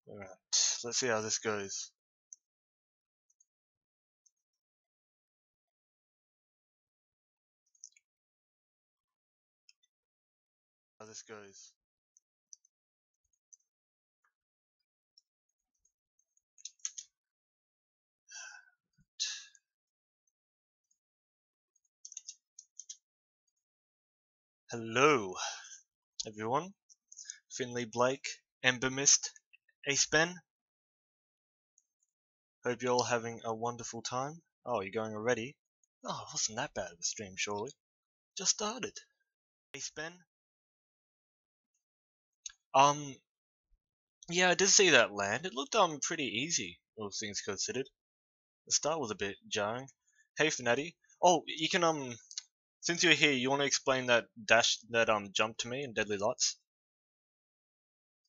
Alright, let's see how this goes. Hello, everyone. Finley Blake, Ember Mist, Ace Ben. Hope you're all having a wonderful time. Oh, you're going already? Oh, it wasn't that bad of a stream, surely. Just started. Ace Ben. Yeah, I did see that land. It looked pretty easy, all things considered. The start was a bit jarring. Hey, Fnatty. Oh, you can since you're here, you want to explain that dash, that jump to me in Deadly Lights?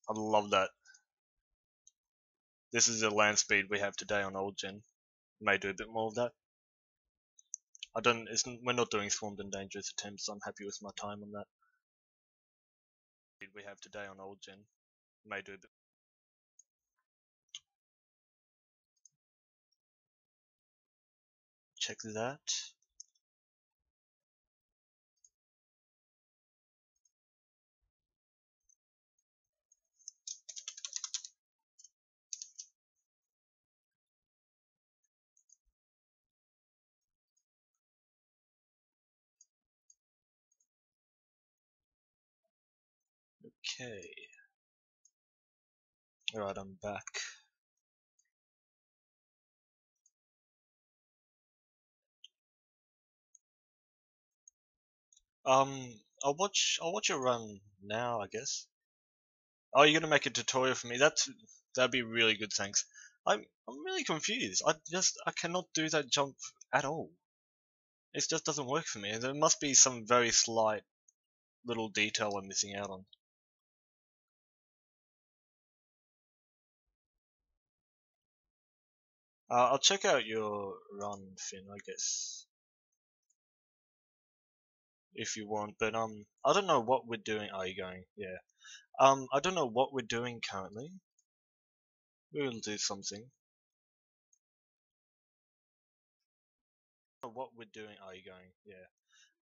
I love that. This is the land speed we have today on old gen. May do a bit more of that. We're not doing swarmed and dangerous attempts, so I'm happy with my time on that. We have today on old gen. May do a bit. Check that. Okay. Alright, I'm back. I'll watch it run now, I guess. Oh, you're gonna make a tutorial for me? That'd be really good, thanks. I'm really confused. I cannot do that jump at all. It just doesn't work for me. There must be some very slight little detail I'm missing out on. I'll check out your run, Finn, I guess, if you want. But I don't know what we're doing. Are you going? Yeah. I don't know what we're doing currently. We'll do something. What we're doing? Are you going? Yeah.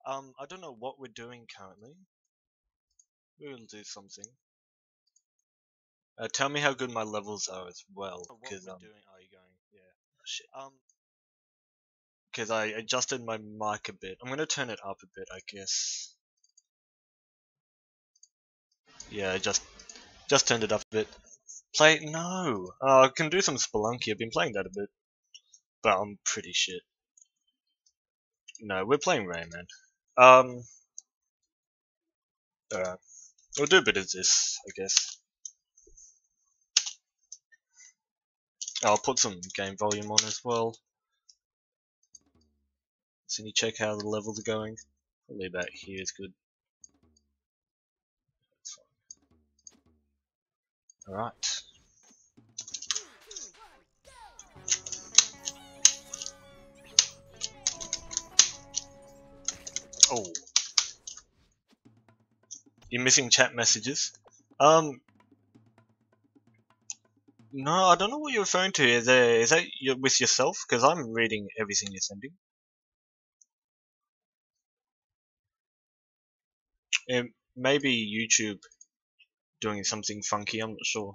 I don't know what we're doing currently. We'll do something. Tell me how good my levels are as well, because are you going? Yeah. Shit. Because I adjusted my mic a bit. I'm gonna turn it up a bit, I guess. Yeah, I just turned it up a bit. No. I can do some Spelunky. I've been playing that a bit, but I'm pretty shit. No, we're playing Rayman. We'll do a bit of this, I guess. I'll put some game volume on as well. So you check how the levels are going. Probably about here is good. Alright. Oh. You're missing chat messages? No, I don't know what you're referring to. Is that with yourself? Because I'm reading everything you're sending. Maybe YouTube doing something funky, I'm not sure.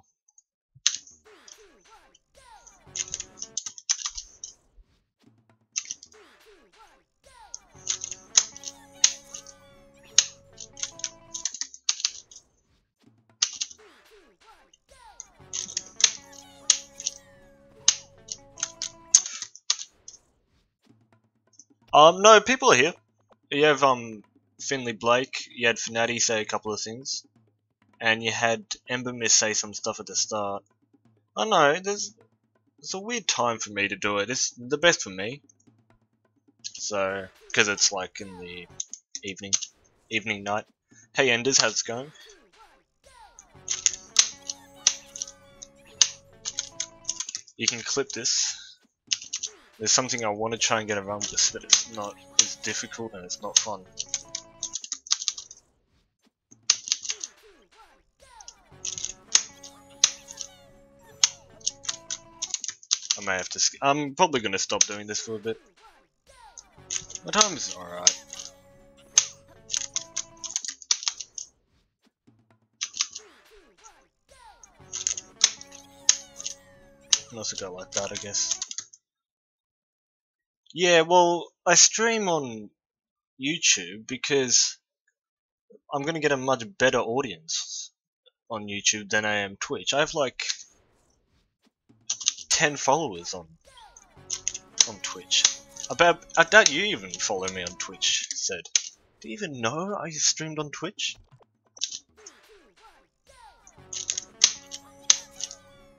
No, people are here. You have Finley Blake, you had Fnatty say a couple of things, and you had Ember Mist say some stuff at the start. I know, it's a weird time for me to do it. It's the best for me. So, because it's like in the evening night. Hey Enders, how's it going? You can clip this. There's something I want to try and get around with, but it's not as difficult and it's not fun. I may have to. I'm probably gonna stop doing this for a bit. My time is alright. Can also go like that, I guess. Yeah, well, I stream on YouTube because I'm gonna get a much better audience on YouTube than I am Twitch. I have like 10 followers on Twitch. I doubt you even follow me on Twitch, said. Do you even know I streamed on Twitch?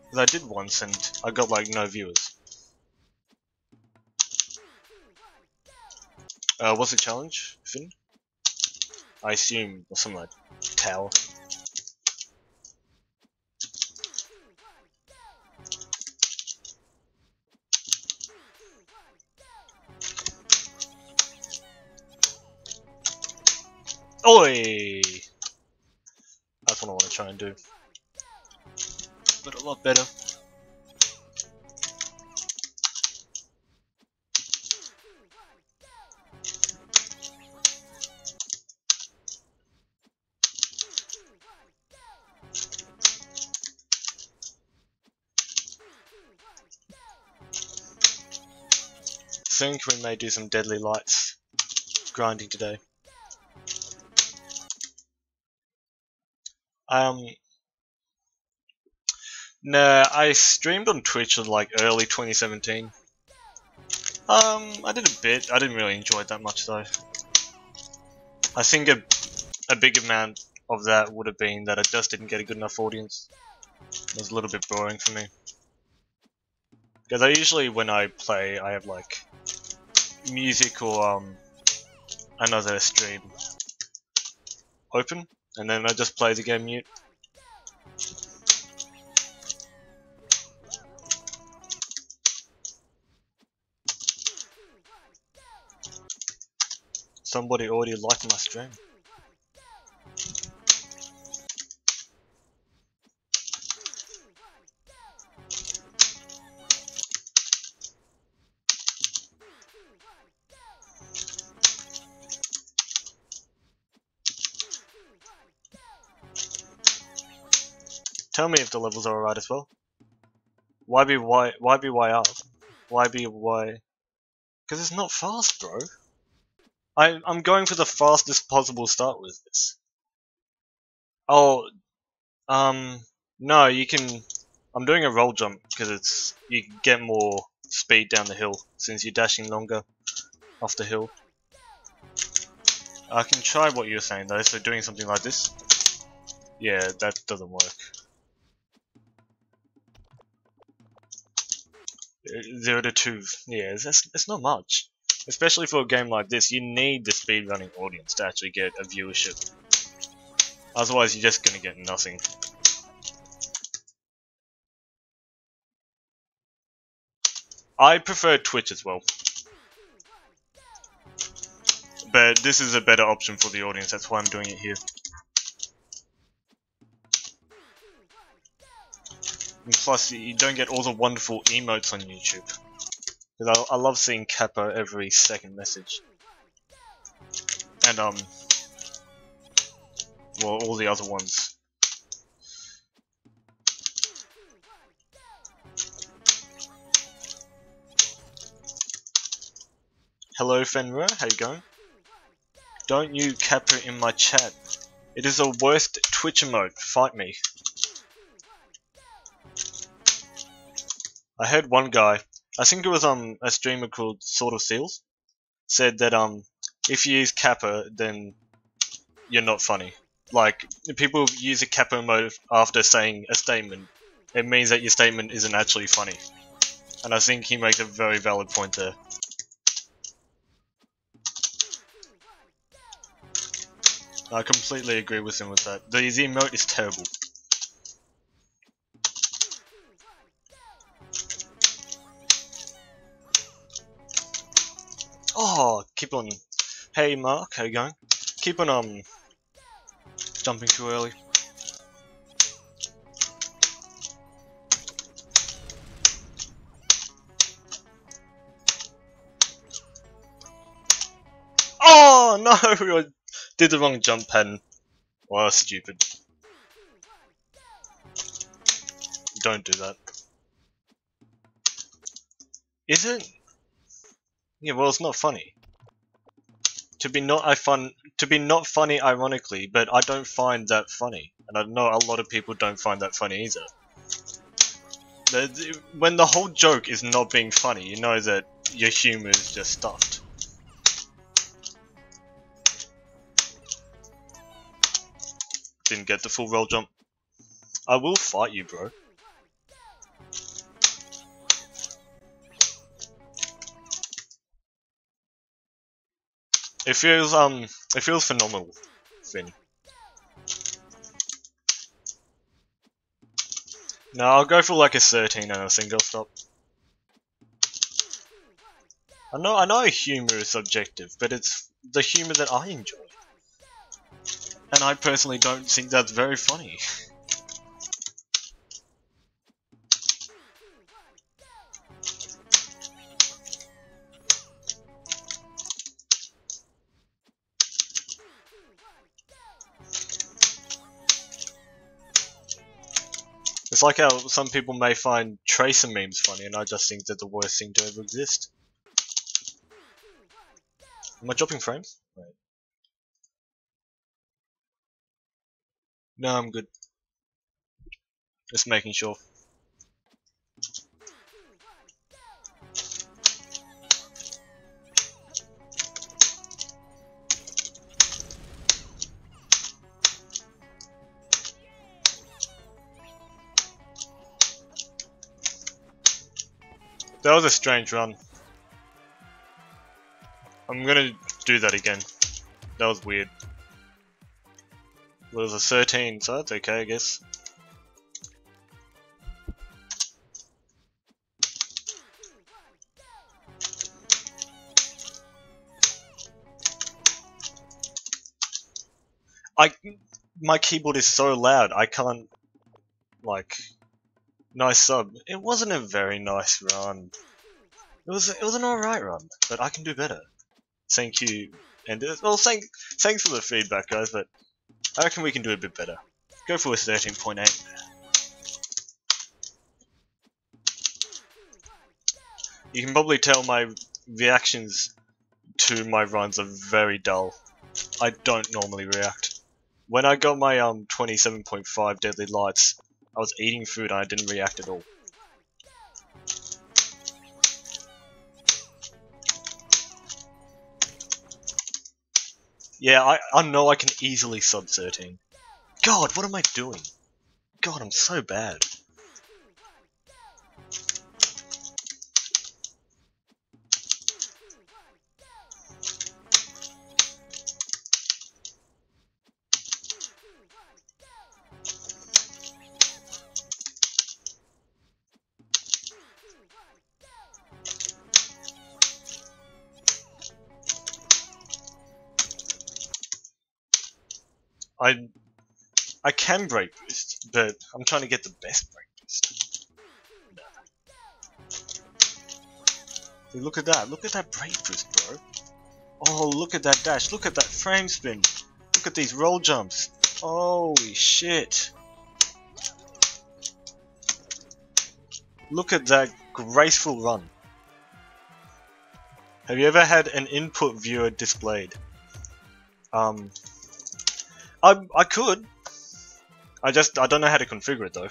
Because I did once and I got like no viewers. What's the challenge, Finn? I assume something like tower. Oi! That's what I want to try and do. But a lot better. Think we may do some deadly lights grinding today. Nah, I streamed on Twitch in like early 2017. I did a bit. I didn't really enjoy it that much though. I think a big amount of that would have been that I just didn't get a good enough audience. It was a little bit boring for me. Because I usually, when I play, I have like music or another stream open, and then I just play the game mute. Somebody already liked my stream. Tell me if the levels are alright as well. Why be Y up? Why be Y? Because it's not fast, bro. I'm going for the fastest possible start with this. Oh, no, you can. I'm doing a roll jump because you can get more speed down the hill since you're dashing longer off the hill. I can try what you're saying though, so doing something like this. Yeah, that doesn't work. 0 to 2, yeah, it's not much. Especially for a game like this, you need the speedrunning audience to actually get a viewership. Otherwise, you're just gonna get nothing. I prefer Twitch as well. But this is a better option for the audience, that's why I'm doing it here. And plus, you don't get all the wonderful emotes on YouTube. Because I love seeing Kappa every second message. And, well, all the other ones. Hello Fenrir, how you going? Don't you Kappa in my chat. It is the worst Twitch emote, fight me. I heard one guy, I think it was a streamer called Sort of Seals, said that if you use Kappa then you're not funny. Like, people use a Kappa emote after saying a statement. It means that your statement isn't actually funny. And I think he makes a very valid point there. I completely agree with him with that. The emote is terrible. Oh, keep on. Hey Mark, how you going? Keep on jumping too early. Oh no! I did the wrong jump pattern. Well, stupid. Don't do that. Is it? Yeah, well, it's not funny. To be not funny ironically, but I don't find that funny. And I know a lot of people don't find that funny either. When the whole joke is not being funny, you know that your humor is just stuffed. Didn't get the full roll jump. I will fight you, bro. It feels phenomenal, Finn. No, I'll go for like a 13 and I think I'll stop. I know humor is subjective, but it's the humor that I enjoy. And I personally don't think that's very funny. It's like how some people may find Tracer memes funny, and I just think they're the worst thing to ever exist. Am I dropping frames? Wait. No, I'm good. Just making sure. That was a strange run. I'm gonna do that again. That was weird. Well, it was a 13, so that's okay, I guess. My keyboard is so loud, I can't, like, nice sub. It wasn't a very nice run. It was an alright run, but I can do better. Thank you, and well, thanks for the feedback, guys, but I reckon we can do a bit better. Go for a 13.8. You can probably tell my reactions to my runs are very dull. I don't normally react. When I got my 27.5 deadly lights, I was eating food and I didn't react at all. Yeah, I know I can easily sub 13. God, what am I doing? God, I'm so bad. I can break boost, but I'm trying to get the best break boost. Hey, look at that break boost, bro. Oh, look at that dash, look at that frame spin. Look at these roll jumps. Holy shit. Look at that graceful run. Have you ever had an input viewer displayed? I could. I don't know how to configure it though.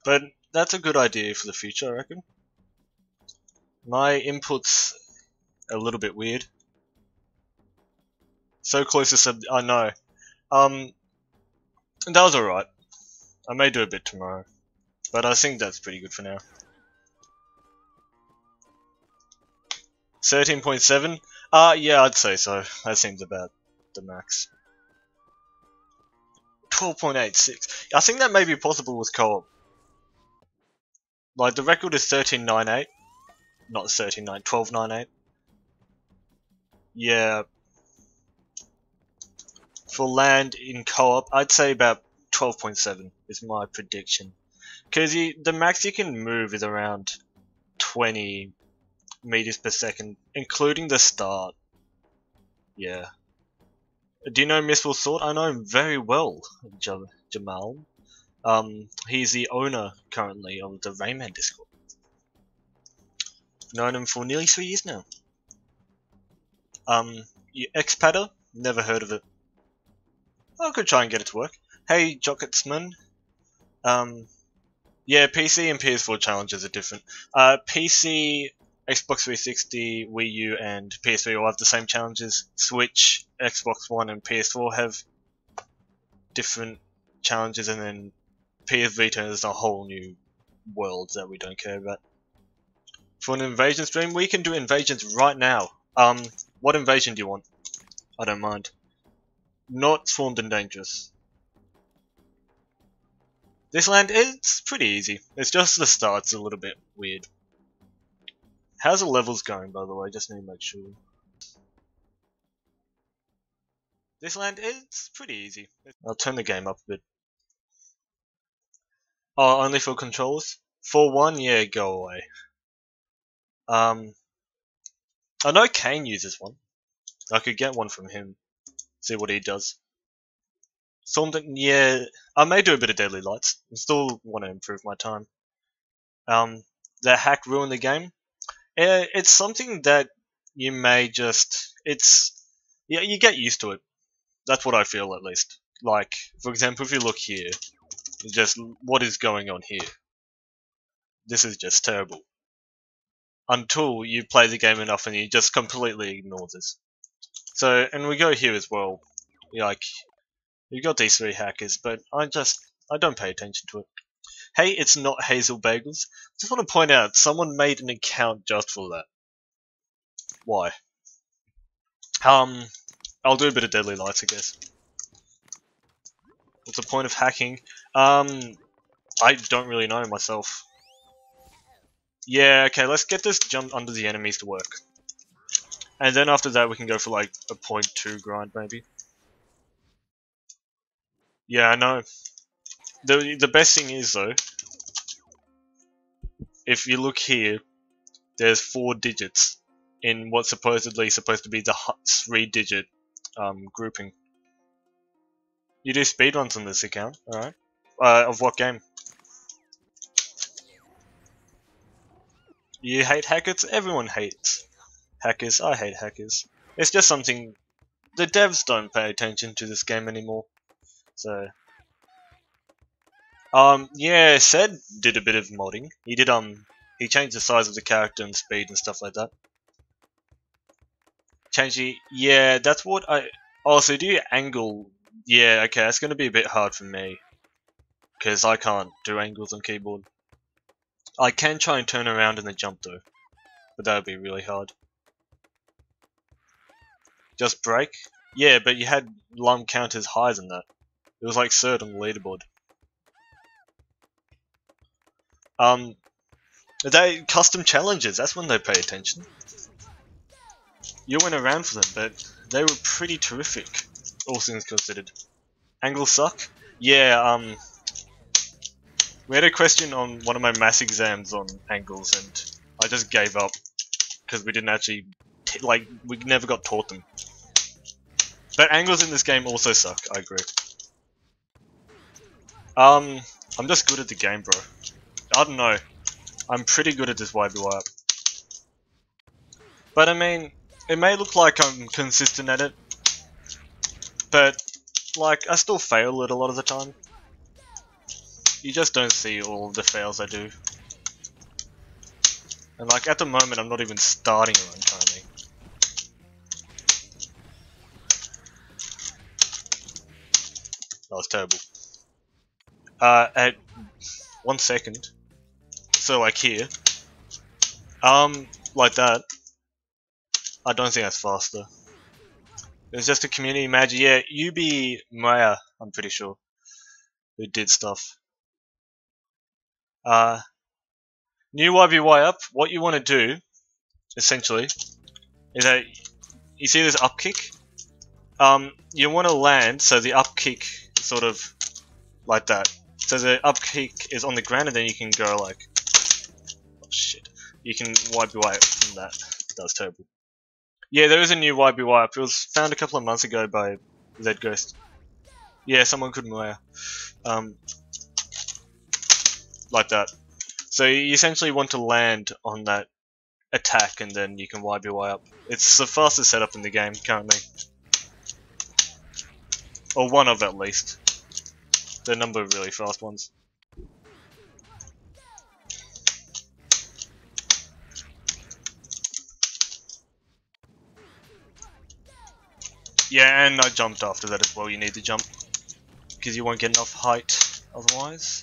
But that's a good idea for the future, I reckon. My input's a little bit weird. So close to sub. I know. That was alright. I may do a bit tomorrow, but I think that's pretty good for now. 13.7? Yeah, I'd say so. That seems about the max. 12.86. I think that may be possible with co-op. Like, the record is 13.98. Not 13.9, 12.98. Yeah. For land in co-op, I'd say about 12.7 is my prediction. Because the max you can move is around 20, meters per second, including the start. Yeah. Do you know Missile Sword? I know him very well, Jamal. He's the owner currently of the Rayman Discord. Known him for nearly 3 years now. Expatter? Never heard of it. I could try and get it to work. Hey, Jocketsman. Yeah, PC and PS4 challenges are different. PC, Xbox 360, Wii U, and PS3 all have the same challenges. Switch, Xbox One, and PS4 have different challenges, and then PS Vita is a whole new world that we don't care about. For an invasion stream, we can do invasions right now. What invasion do you want? I don't mind. Not swarmed and dangerous. This land is pretty easy. It's just the start's a little bit weird. How's the levels going, by the way? Just need to make sure. This land is pretty easy. I'll turn the game up a bit. Oh, only for controls? For one, yeah, go away. I know Kane uses one. I could get one from him. See what he does. Something, yeah, I may do a bit of Deadly Lights. I still want to improve my time. The hack ruined the game. It's something that you may just, yeah, you get used to it. That's what I feel, at least. Like, for example, if you look here, just what is going on here? This is just terrible. Until you play the game enough and you just completely ignore this. So, and we go here as well. Like, you got these 3 hackers, but I don't pay attention to it. Hey, it's not Hazel Bagels. Just want to point out, someone made an account just for that. Why? I'll do a bit of Deadly Lights, I guess. What's the point of hacking? I don't really know myself. Yeah, okay, let's get this jump under the enemies to work. And then after that we can go for like a 0.2 grind maybe. Yeah, I know. The best thing is though, if you look here, there's 4 digits in what's supposedly supposed to be the 3-digit grouping. You do speedruns on this account, alright? Of what game? You hate hackers? Everyone hates hackers. I hate hackers. It's just something... The devs don't pay attention to this game anymore. So... yeah, Sed did a bit of modding. He did, he changed the size of the character and speed and stuff like that. Change the... Yeah, that's what I... Oh, so do you angle... Yeah, okay, that's gonna be a bit hard for me. Because I can't do angles on keyboard. I can try and turn around in the jump though. But that would be really hard. Just break? Yeah, but you had lum counters higher than that. It was like 3rd on the leaderboard. They custom challenges, that's when they pay attention. You went around for them, but they were pretty terrific, all things considered. Angles suck? Yeah, we had a question on one of my maths exams on angles, and I just gave up because we didn't actually, we never got taught them. But angles in this game also suck, I agree. I'm just good at the game, bro. I don't know. I'm pretty good at this YBY up. But I mean, it may look like I'm consistent at it, but like I still fail it a lot of the time. You just don't see all of the fails I do. And like at the moment I'm not even starting a run currently. That was terrible. At 1 second. So like here. Like that. I don't think that's faster. It's just a community magic. Yeah, UB Maya, I'm pretty sure, who did stuff. New YBY up, what you want to do, essentially, is that you see this up kick? You want to land so the up kick is sort of like that. So the up kick is on the ground and then you can go like, oh shit. You can YBY up from that. That was terrible. Yeah, there is a new YBY up. It was found a couple of months ago by Z-Ghost. Yeah, someone could Moya. Like that. So you essentially want to land on that attack and then you can YBY up. It's the fastest setup in the game currently. Or one of at least. There are a number of really fast ones. Yeah, and I jumped after that as well. You need to jump because you won't get enough height otherwise.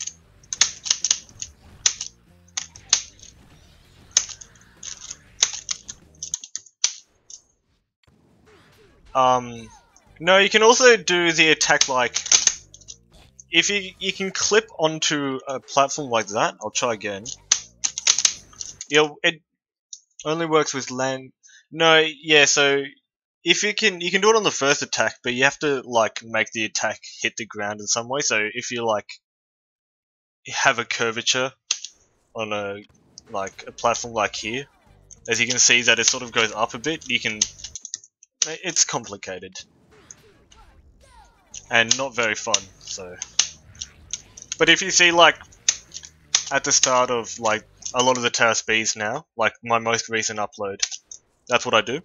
No, you can also do the attack like if you can clip onto a platform like that. I'll try again. Yeah, it only works with land. No, yeah, so if you can do it on the first attack, but you have to like make the attack hit the ground in some way. So if you like have a curvature on a platform like here, as you can see that it sort of goes up a bit, you can. It's complicated and not very fun. So, but if you see like at the start of like a lot of the Terra Speeds now, like my most recent upload, that's what I do.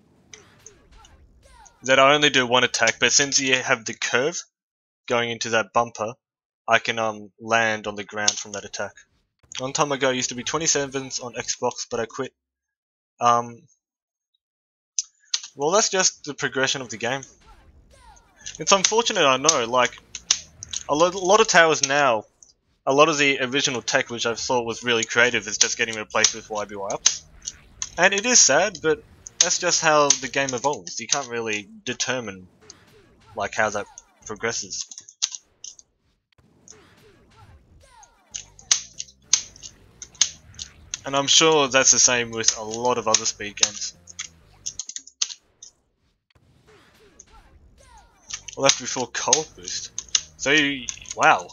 That I only do one attack, but since you have the curve going into that bumper, I can land on the ground from that attack. A long time ago, I used to be 27s on Xbox, but I quit. Well, that's just the progression of the game. It's unfortunate, I know. Like a lot of towers now, a lot of the original tech which I thought was really creative is just getting replaced with YBY ups, and it is sad, but that's just how the game evolves. You can't really determine like how that progresses. And I'm sure that's the same with a lot of other speed games. Well, that's before Cold Boost. So, wow.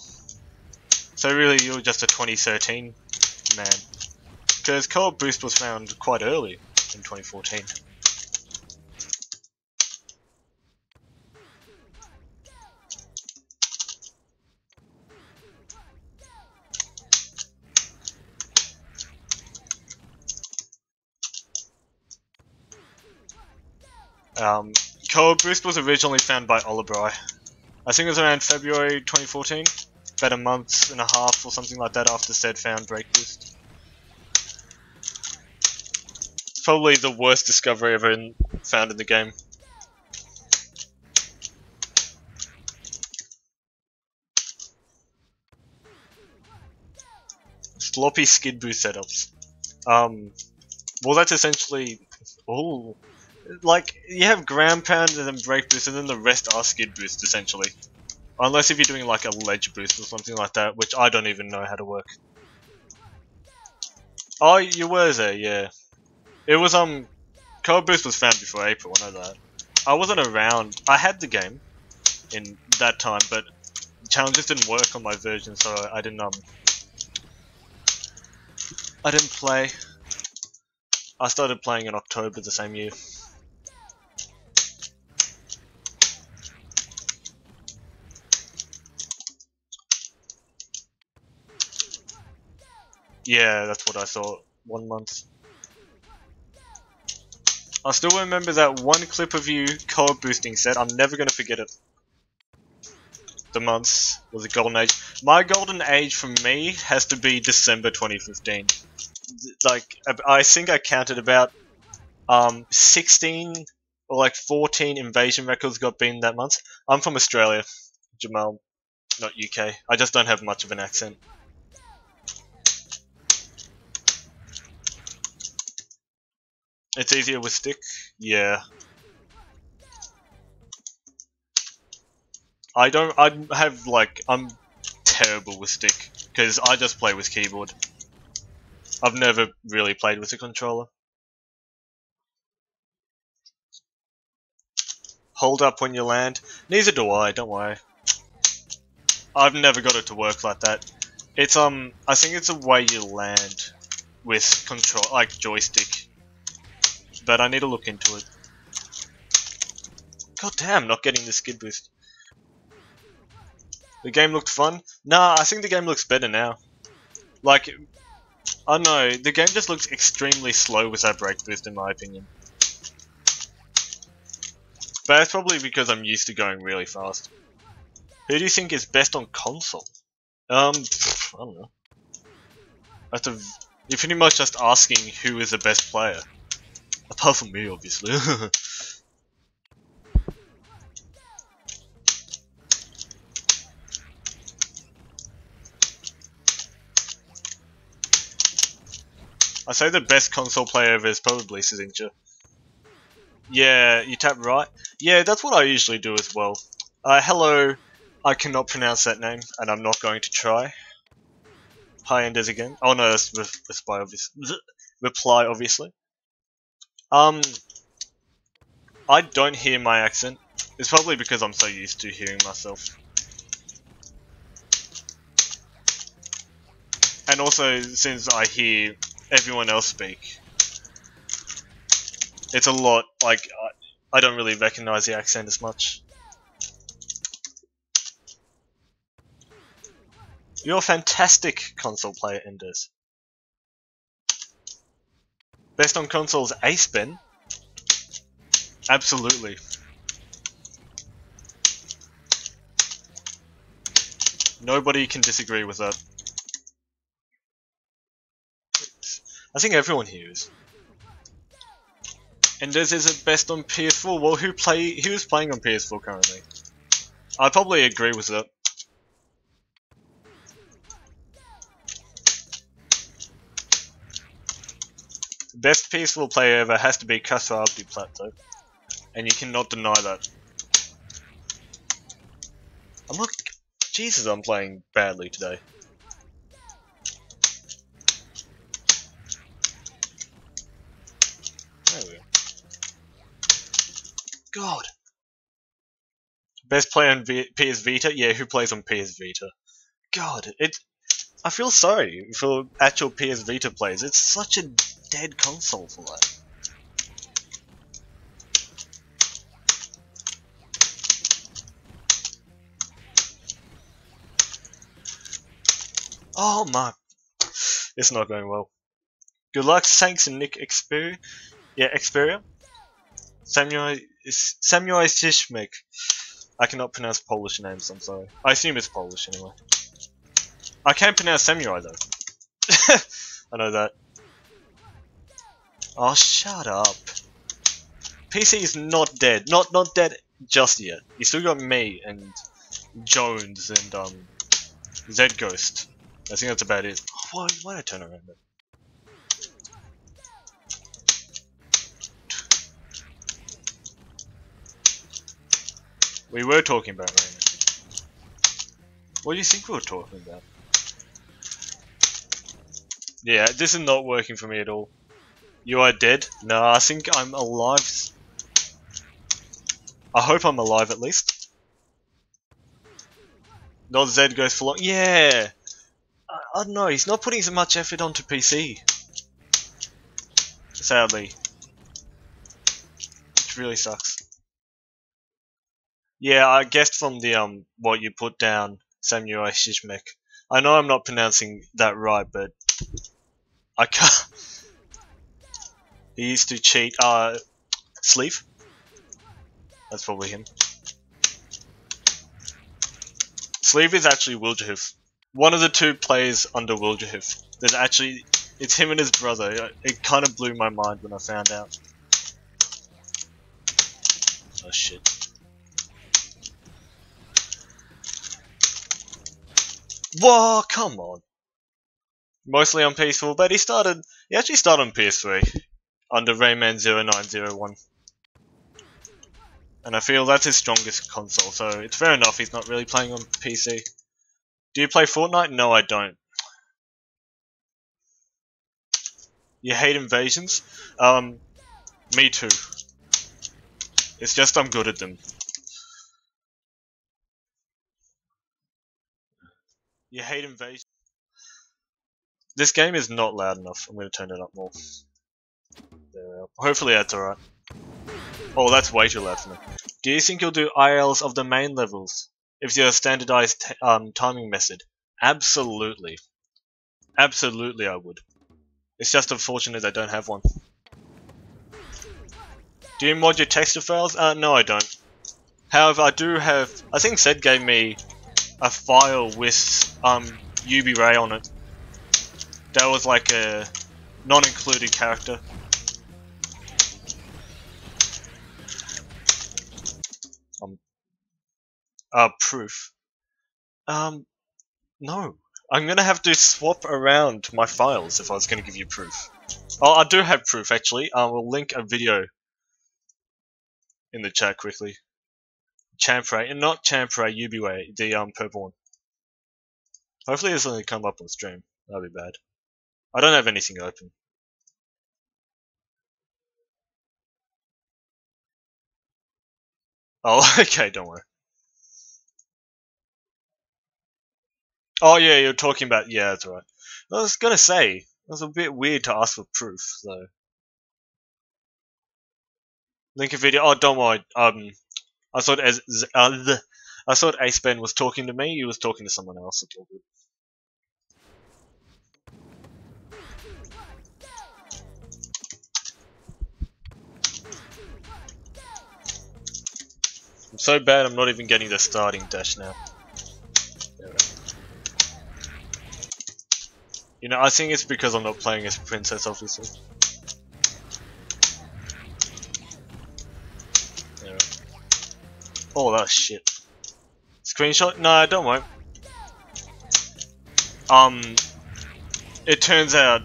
So really you're just a 2013 man. Because Cold Boost was found quite early in 2014. Cold Boost was originally found by Olibri. I think it was around February 2014. About a month and a half or something like that after said found Break Boost. It's probably the worst discovery ever found in the game. Sloppy skid boost setups. Well, that's essentially all. Like, you have ground pound and then break boost, and then the rest are skid boost, essentially. Unless if you're doing like a ledge boost or something like that, which I don't even know how to work. Oh, you were there, yeah. It was, Cold Boost was found before April, I know that. I wasn't around. I had the game in that time, but challenges didn't work on my version, so I didn't play. I started playing in October the same year. Yeah, that's what I thought. 1 month. I still remember that one clip of you cold boosting set. I'm never gonna forget it. The months was a golden age. My golden age for me has to be December 2015. Like, I think I counted about 16 or like 14 invasion records got beaten that month. I'm from Australia, Jamal, not UK. I just don't have much of an accent. It's easier with stick? Yeah. I have like, I'm terrible with stick, because I just play with keyboard. I've never really played with a controller. Hold up when you land? Neither do I, don't worry. I've never got it to work like that. It's, I think it's the way you land with control, like joystick. But I need to look into it. God damn, not getting the skid boost. The game looked fun. Nah, I think the game looks better now. Like, I don't know, the game just looks extremely slow with that brake boost in my opinion. But that's probably because I'm used to going really fast. Who do you think is best on console? I don't know. You're pretty much just asking who is the best player. Apart from me, obviously. I say the best console player ever is probably Sizinja. Yeah, you tap right. Yeah, that's what I usually do as well. Hello, I cannot pronounce that name, and I'm not going to try. Hi, Enders again. Oh no, that's reply, obviously. I don't hear my accent. It's probably because I'm so used to hearing myself. And also, since I hear everyone else speak, it's a lot, like, I don't really recognize the accent as much. You're a fantastic console player, Enders. Best on consoles, Ace Ben? Absolutely. Nobody can disagree with that. I think everyone here is. Enders is it best on PS4? Well, who's playing on PS4 currently? I'd probably agree with that. Best PS4 player ever has to be Kasra Abdi Plateau. And you cannot deny that. I'm not... Jesus, I'm playing badly today. There we go. God. Best player on PS Vita? Yeah, who plays on PS Vita? God, I feel sorry for actual PS Vita players. It's such a dead console for that. Oh my... It's not going well. Good luck, Sanks and Nick Xperia. Yeah, Xperia. Samuel Zishmek. I cannot pronounce Polish names, I'm sorry. I assume it's Polish anyway. I can't pronounce Samurai though. I know that. Oh, shut up. PC is not dead. Not dead just yet. You still got me and Jones and Zed Ghost. I think that's about it. Why did I turn around? We were talking about Rayman. What do you think we were talking about? Yeah, this is not working for me at all. You are dead? No, I think I'm alive. I hope I'm alive at least. Not Zed goes for long. Yeah! I don't know, he's not putting so much effort onto PC. Sadly. Which really sucks. Yeah, I guessed from the what you put down, Samurai Shishmek. I know I'm not pronouncing that right, but I can't. He used to cheat. Sleeve? That's probably him. Sleeve is actually Wildjahoof. One of the two plays under Wildjahoof. There's actually, it's him and his brother. It kind of blew my mind when I found out. Oh shit. Whoa, come on. Mostly on PS4, but he actually started on PS3 under Rayman 0901. And I feel that's his strongest console, so it's fair enough he's not really playing on PC. Do you play Fortnite? No, I don't. You hate invasions? Me too. It's just I'm good at them. You hate invasions? This game is not loud enough. I'm going to turn it up more. There we go. Hopefully that's alright. Oh, that's way too loud for me. Do you think you'll do ILs of the main levels if you have a standardized timing method? Absolutely. Absolutely I would. It's just unfortunate I don't have one. Do you mod your texture files? No I don't. However, I do have... I think Zed gave me a file with UB-Ray on it. That was like a non-included character. Proof. No. I'm gonna have to swap around my files if I was gonna give you proof. Oh, I do have proof actually. We'll link a video in the chat quickly. Champray, and not Champray, UB-Ray, the purple one. Hopefully this doesn't come up on stream. That'd be bad. I don't have anything open. Oh, okay, don't worry. Oh yeah, you're talking about... Yeah, that's right. I was gonna say, it was a bit weird to ask for proof, though. Link a video... Oh, don't worry. I thought I thought Ace Ben was talking to me, he was talking to someone else. It's all good. I'm so bad I'm not even getting the starting dash now. You know, I think it's because I'm not playing as Princess, obviously. There. Oh, that's shit. Screenshot? No, don't worry. It turns out,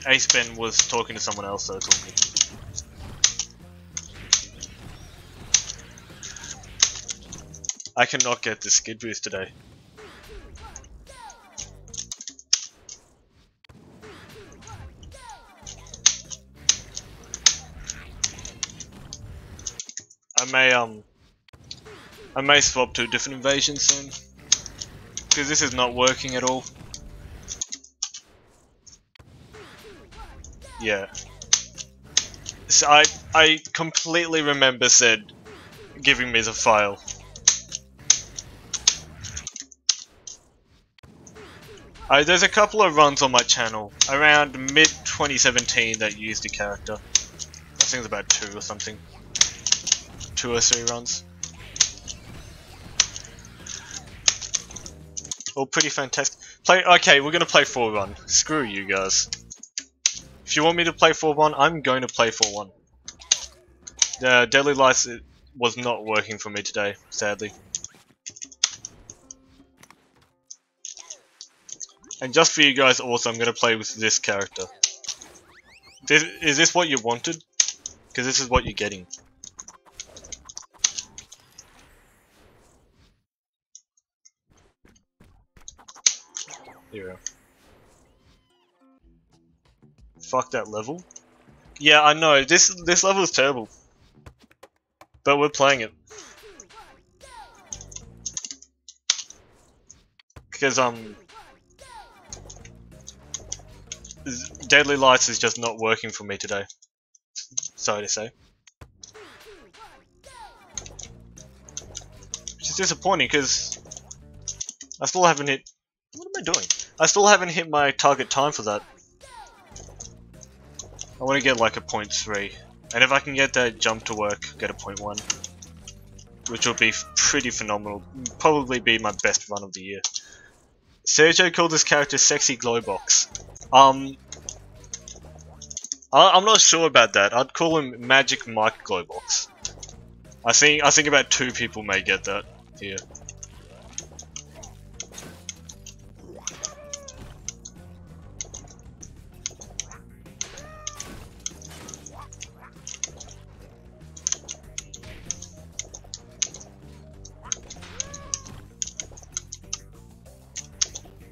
Ace Ben was talking to someone else, so it's all good. I cannot get the skid boost today. I may swap to a different invasion soon, because this is not working at all. Yeah. So I completely remember Zed giving me the file. There's a couple of runs on my channel around mid 2017 that used the character. I think it's about 2 or something. 2 or 3 runs. All pretty fantastic. Okay, we're gonna play 4-1. Screw you guys. If you want me to play 4-1, I'm going to play 4-1. The Deadly Lights was not working for me today, sadly. And just for you guys also, I'm going to play with this character. Is this what you wanted? Because this is what you're getting. Here we go. Fuck that level. Yeah, I know, this level is terrible. But we're playing it. Because, Deadly Lights is just not working for me today. Sorry to say. Which is disappointing because I still haven't hit... What am I doing? I still haven't hit my target time for that. I want to get like a 0.3. And if I can get that jump to work, get a 0.1. Which will be pretty phenomenal. Probably be my best run of the year. Sergio called this character Sexy Glowbox. I'm not sure about that. I'd call him Magic Mike Glowbox. I think about 2 people may get that here.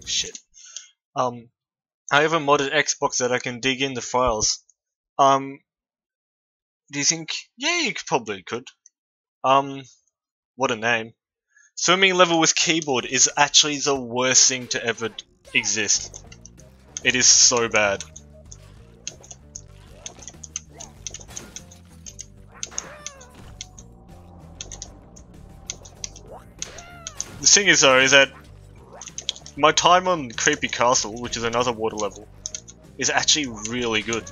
Shit. I have a modded Xbox that I can dig in the files. Do you think? Yeah, you probably could. What a name. Swimming level with keyboard is actually the worst thing to ever exist. It is so bad. The thing is though, is that my time on Creepy Castle, which is another water level, is actually really good.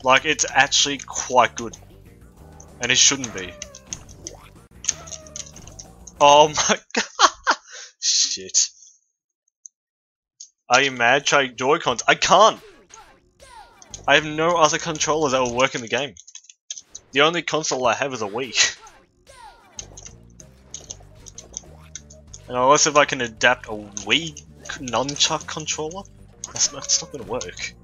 Like, it's actually quite good. And it shouldn't be. Oh my god! Shit. Are you mad? Try Joy-Cons. I can't! I have no other controllers that will work in the game. The only console I have is a Wii. And unless if I can adapt a Wii nunchuck controller, that's not gonna work.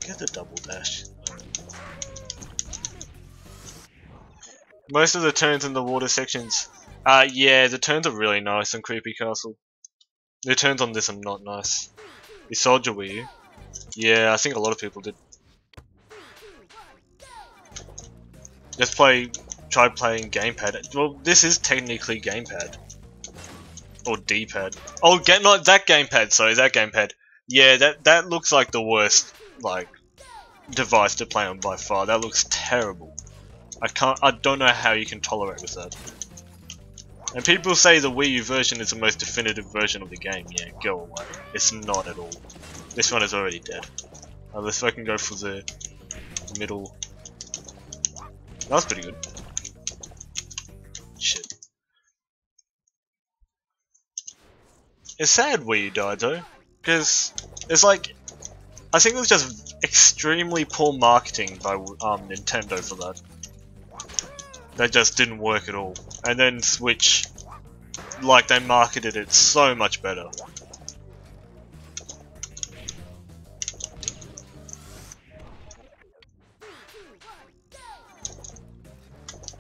Get the double dash. Most of the turns in the water sections, yeah, the turns are really nice on Creepy Castle. The turns on this are not nice. You sold your Wii U? Yeah, I think a lot of people did. Just try playing gamepad. Well, this is technically gamepad. Or D-pad. Oh, not that gamepad, sorry, that gamepad. Yeah, that looks like the worst, like, device to play on by far. That looks terrible. I don't know how you can tolerate with that. And people say the Wii U version is the most definitive version of the game. Yeah, go away. It's not at all. This one is already dead. Unless I can go for the middle. That was pretty good. Shit. It's sad Wii U died though, because it's like, I think it was just extremely poor marketing by Nintendo for that. That just didn't work at all. And then Switch, like, they marketed it so much better.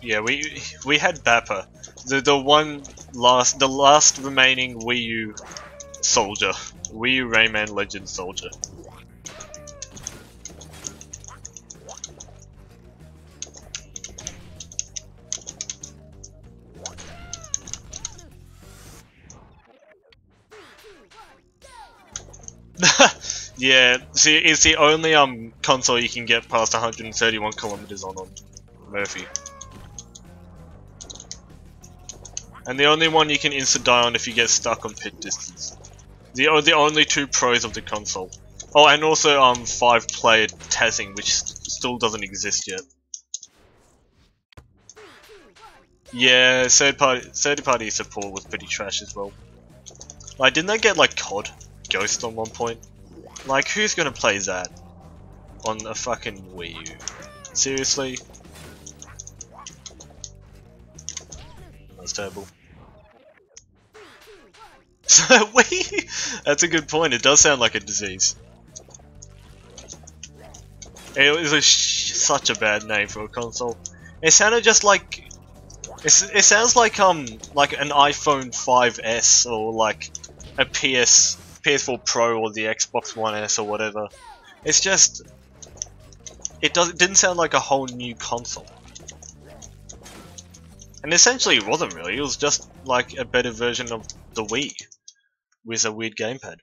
Yeah, we had Bappa, the last remaining Wii U soldier, Wii U Rayman Legend soldier. Yeah, see, it's the only console you can get past 131 kilometers on Murphy. And the only one you can insta-die on if you get stuck on pit distance. The only two pros of the console. Oh, and also 5-player tazzing, which still doesn't exist yet. Yeah, third-party support was pretty trash as well. Like, didn't they get like COD Ghost on one point? Like, who's gonna play that on a fucking Wii U? Seriously? That's terrible. That's a good point. It does sound like a disease. It was such a bad name for a console. It sounded just like it sounds like an iPhone 5S or like a PS4 Pro or the Xbox One S or whatever. It didn't sound like a whole new console. And essentially it wasn't really, it was just like a better version of the Wii with a weird gamepad.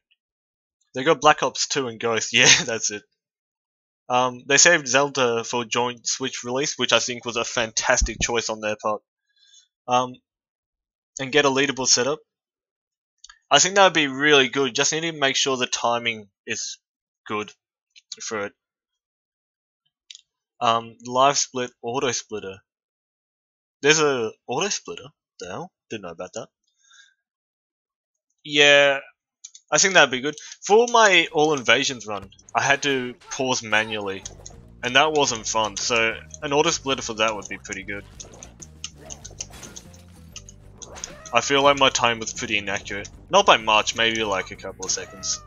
They got Black Ops 2 and Ghost, yeah, that's it. They saved Zelda for joint Switch release, which I think was a fantastic choice on their part. And get a leaderboard set up. I think that would be really good, just need to make sure the timing is good for it. Live split, auto splitter. There's a auto splitter. The hell? Didn't know about that. Yeah, I think that'd be good. For my All Invasions run, I had to pause manually, and that wasn't fun, so an auto splitter for that would be pretty good. I feel like my time was pretty inaccurate. Not by much, maybe like a couple of seconds.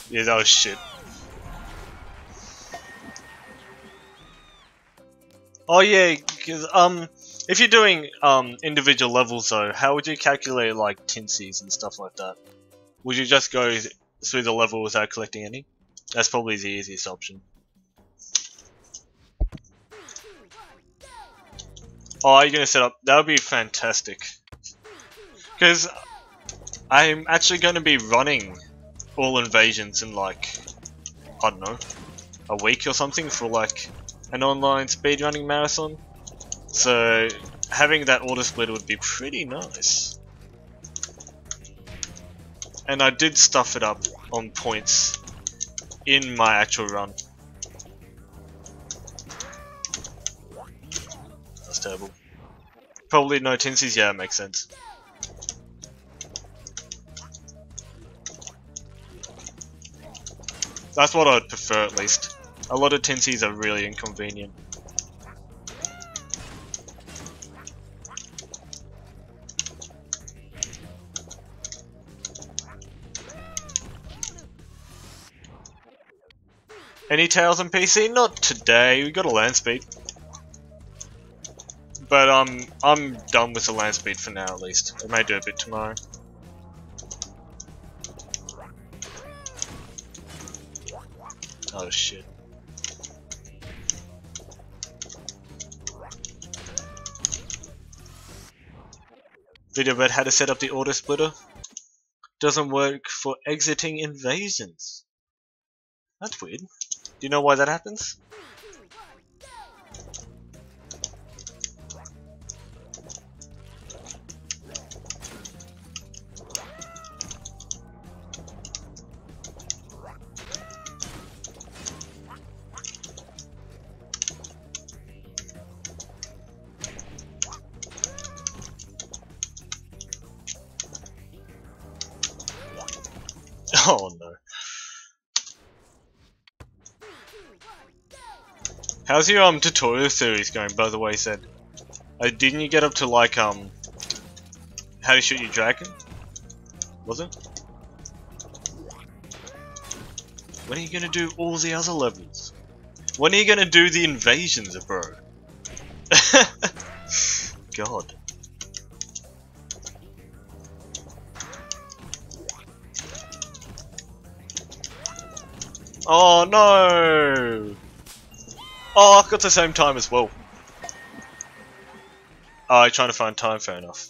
Yeah, that was shit. Oh yeah, because if you're doing individual levels though, how would you calculate like tinsies and stuff like that? Would you just go through the level without collecting any? That's probably the easiest option. Oh, are you gonna set up? That would be fantastic. Because I'm actually going to be running all invasions in like, I don't know, a week or something for like an online speedrunning marathon. So having that auto splitter would be pretty nice. And I did stuff it up on points in my actual run. That's terrible. Probably no tinsies, yeah, it makes sense. That's what I'd prefer at least. A lot of tinsies are really inconvenient. Any tails on PC? Not today, we got a land speed. But I'm done with the land speed for now at least. I may do a bit tomorrow. Oh shit. Video about how to set up the auto splitter. Doesn't work for exiting invasions. That's weird. Do you know why that happens? Oh no. How's your tutorial series going, by the way, said? Didn't you get up to like how to shoot your dragon? Was it? When are you gonna do all the other levels? When are you gonna do the invasions, bro? God. Oh no! Oh, I've got the same time as well. Oh, you're trying to find time, fair enough.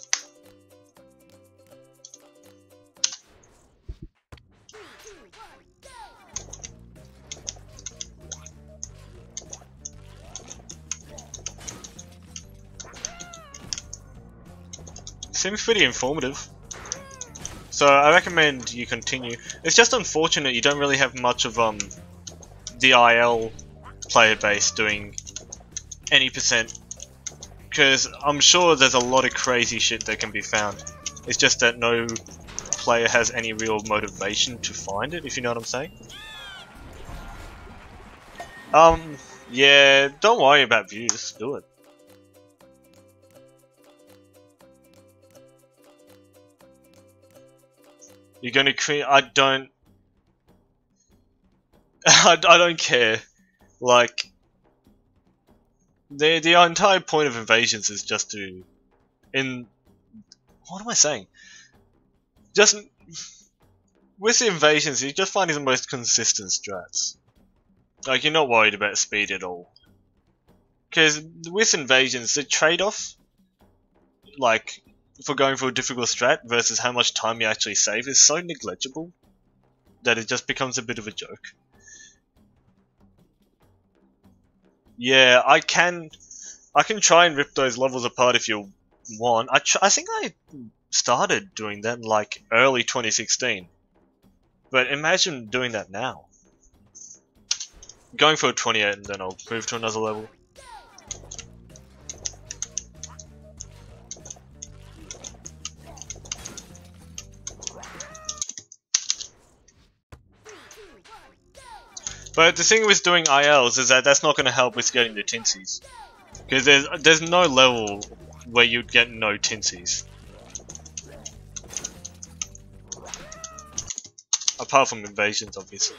Seems pretty informative. So I recommend you continue. It's just unfortunate you don't really have much of the IL player base doing any percent, because I'm sure there's a lot of crazy shit that can be found. It's just that no player has any real motivation to find it, if you know what I'm saying. Yeah, don't worry about views, do it. You're gonna create. I don't care. Like, the entire point of invasions is just to, what am I saying? Just with the invasions, you're just finding the most consistent strats. Like, you're not worried about speed at all. Because with invasions, the trade-off, like, for going for a difficult strat versus how much time you actually save is so negligible that it just becomes a bit of a joke. Yeah, I can try and rip those levels apart if you want. I think I started doing that in like early 2016. But imagine doing that now. Going for a 28 and then I'll move to another level. But the thing with doing ILs is that that's not going to help with getting the tinsies. Because there's no level where you'd get no tinsies. Apart from invasions, obviously.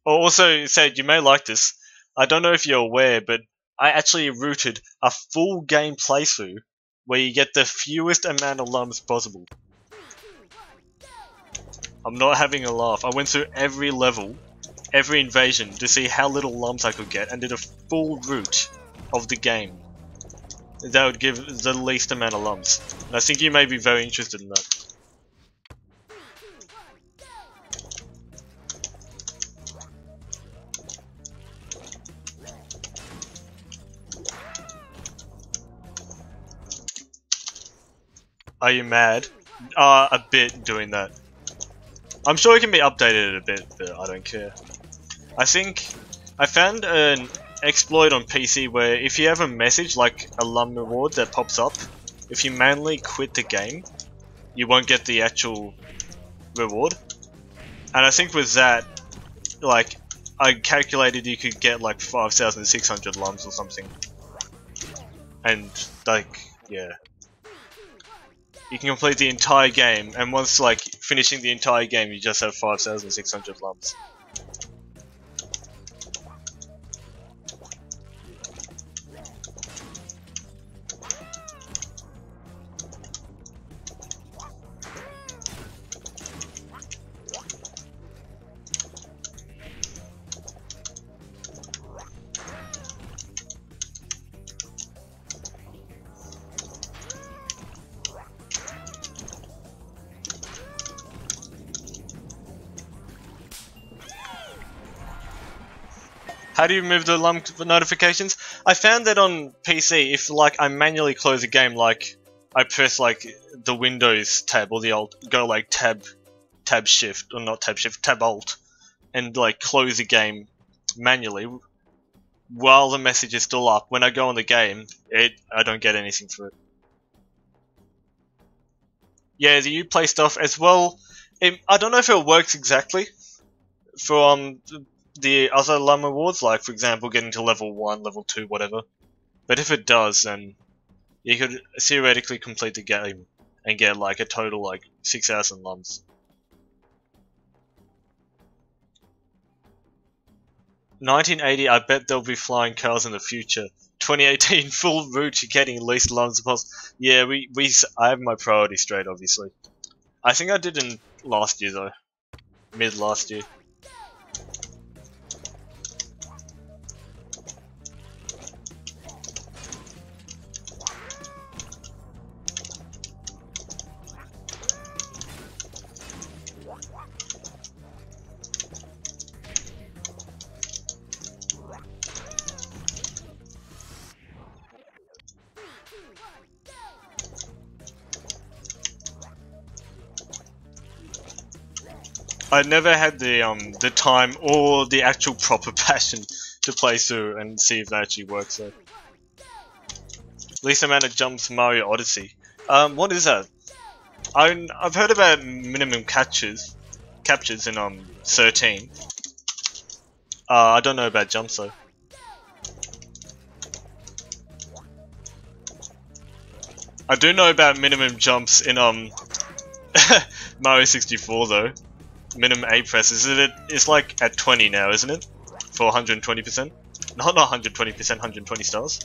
Also said, you may like this. I don't know if you're aware, but I actually routed a full game playthrough where you get the fewest amount of lumps possible. I'm not having a laugh. I went through every level, every invasion, to see how little lumps I could get, and did a full route of the game. That would give the least amount of lumps. And I think you may be very interested in that. Are you mad? A bit doing that. I'm sure it can be updated a bit, but I don't care. I think I found an exploit on PC where if you have a message like a lum reward that pops up, if you manually quit the game, you won't get the actual reward. And I think with that, like, I calculated you could get like 5,600 lums or something. And like, yeah. You can complete the entire game, and once like finishing the entire game, you just have 5,600 lumps. How do you remove the lump notifications? I found that on PC, if like I manually close a game, like I press like the Windows tab or the Alt, go like tab shift, or not tab shift, tab Alt, and like close a game manually, while the message is still up, when I go on the game, I don't get anything for it. Yeah, the Uplay stuff as well, I don't know if it works exactly for the other LUM awards, like for example getting to level 1, level 2, whatever. But if it does, then you could theoretically complete the game and get like a total like 6,000 LUMs. 1980, I bet there'll be flying cars in the future. 2018, full route to getting least LUMs possible. Yeah, I have my priorities straight, obviously. I think I did in last year though. Mid last year. I never had the time or the actual proper passion to play through and see if that actually works though. Least amount of jumps Mario Odyssey. What is that? I've heard about minimum captures in 13. I don't know about jumps though. I do know about minimum jumps in Mario 64 though. Minimum A presses. It's like at 20 now, isn't it? For 120%? Not 120%, 120 stars.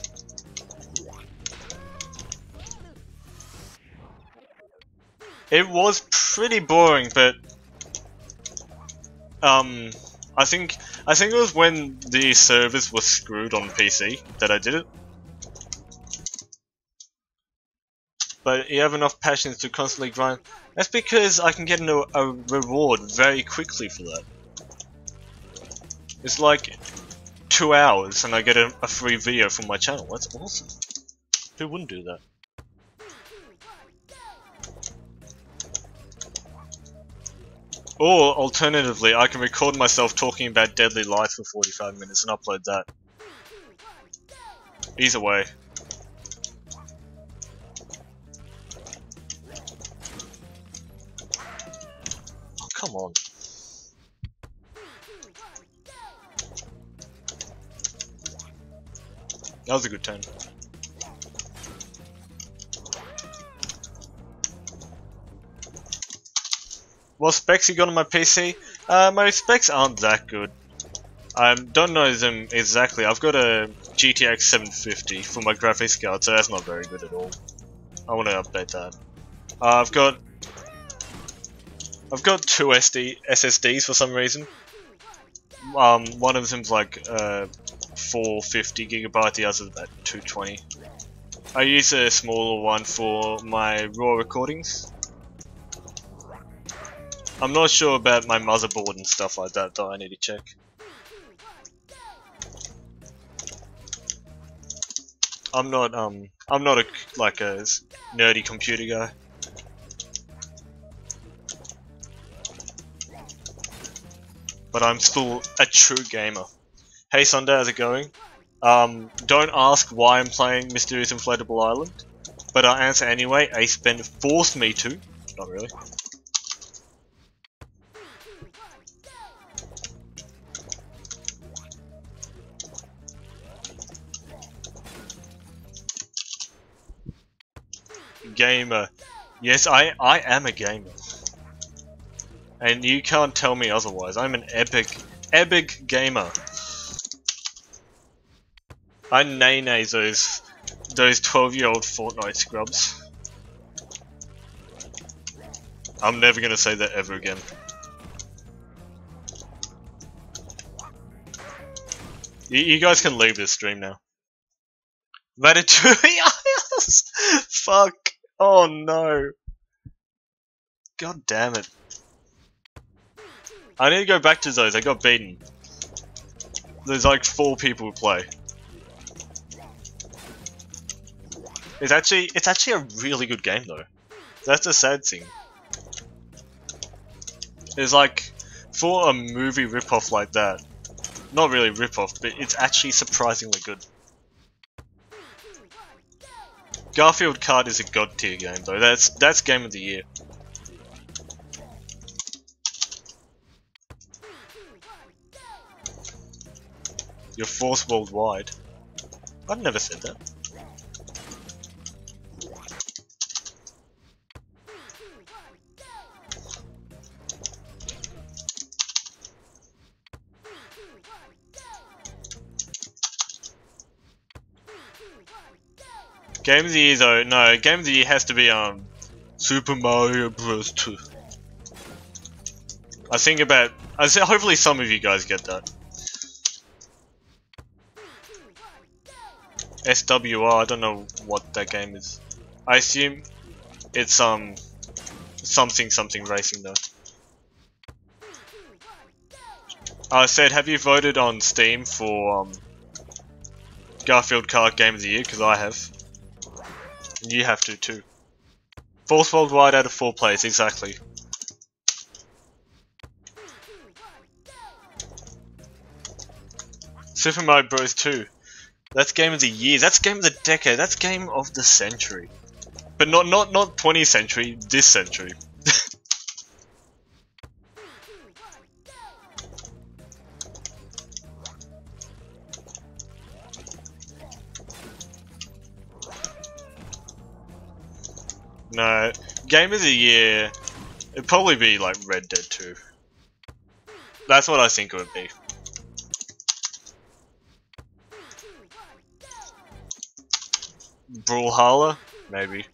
It was pretty boring, but I think it was when the servers were screwed on PC that I did it. But you have enough passions to constantly grind. That's because I can get a reward very quickly for that. It's like 2 hours and I get a free video from my channel. That's awesome. Who wouldn't do that? Or alternatively, I can record myself talking about Deadly Light for 45 minutes and upload that. Either way. Come on. That was a good turn. What specs you got on my PC? My specs aren't that good. I don't know them exactly. I've got a GTX 750 for my graphics card, so that's not very good at all. I want to update that. I've got two SSDs for some reason. One of them's like 450 gigabyte, the other's about 220. I use a smaller one for my raw recordings. I'm not sure about my motherboard and stuff like that, though. I need to check. I'm not a nerdy computer guy. But I'm still a true gamer. Hey Sunday, how's it going? Don't ask why I'm playing Mysterious Inflatable Island, but I'll answer anyway. Ace Ben forced me to. Not really. Gamer. Yes, I am a gamer. And you can't tell me otherwise. I'm an epic gamer. I nay those 12-year-old Fortnite scrubs. I'm never gonna say that ever again. You guys can leave this stream now. Ratatouille. Fuck. Oh no. God damn it. I need to go back to those. I got beaten. There's like 4 people who play. It's actually a really good game though. That's the sad thing. It's like, for a movie ripoff like that, not really ripoff, but it's actually surprisingly good. Garfield Kart is a god tier game though. That's game of the year. You're forced worldwide. I've never said that. Game of the Year though, no, Game of the Year has to be Super Mario Bros. 2. Hopefully some of you guys get that. SWR, I don't know what that game is. I assume it's something racing though. I said, have you voted on Steam for Garfield Kart Game of the Year? Because I have. And you have to too. Fourth worldwide out of 4 players, exactly. Super Mario Bros. 2. That's game of the year. That's game of the decade. That's game of the century. But not 20th century, this century. No, game of the year, it'd probably be like Red Dead 2. That's what I think it would be. Brawlhalla? Maybe.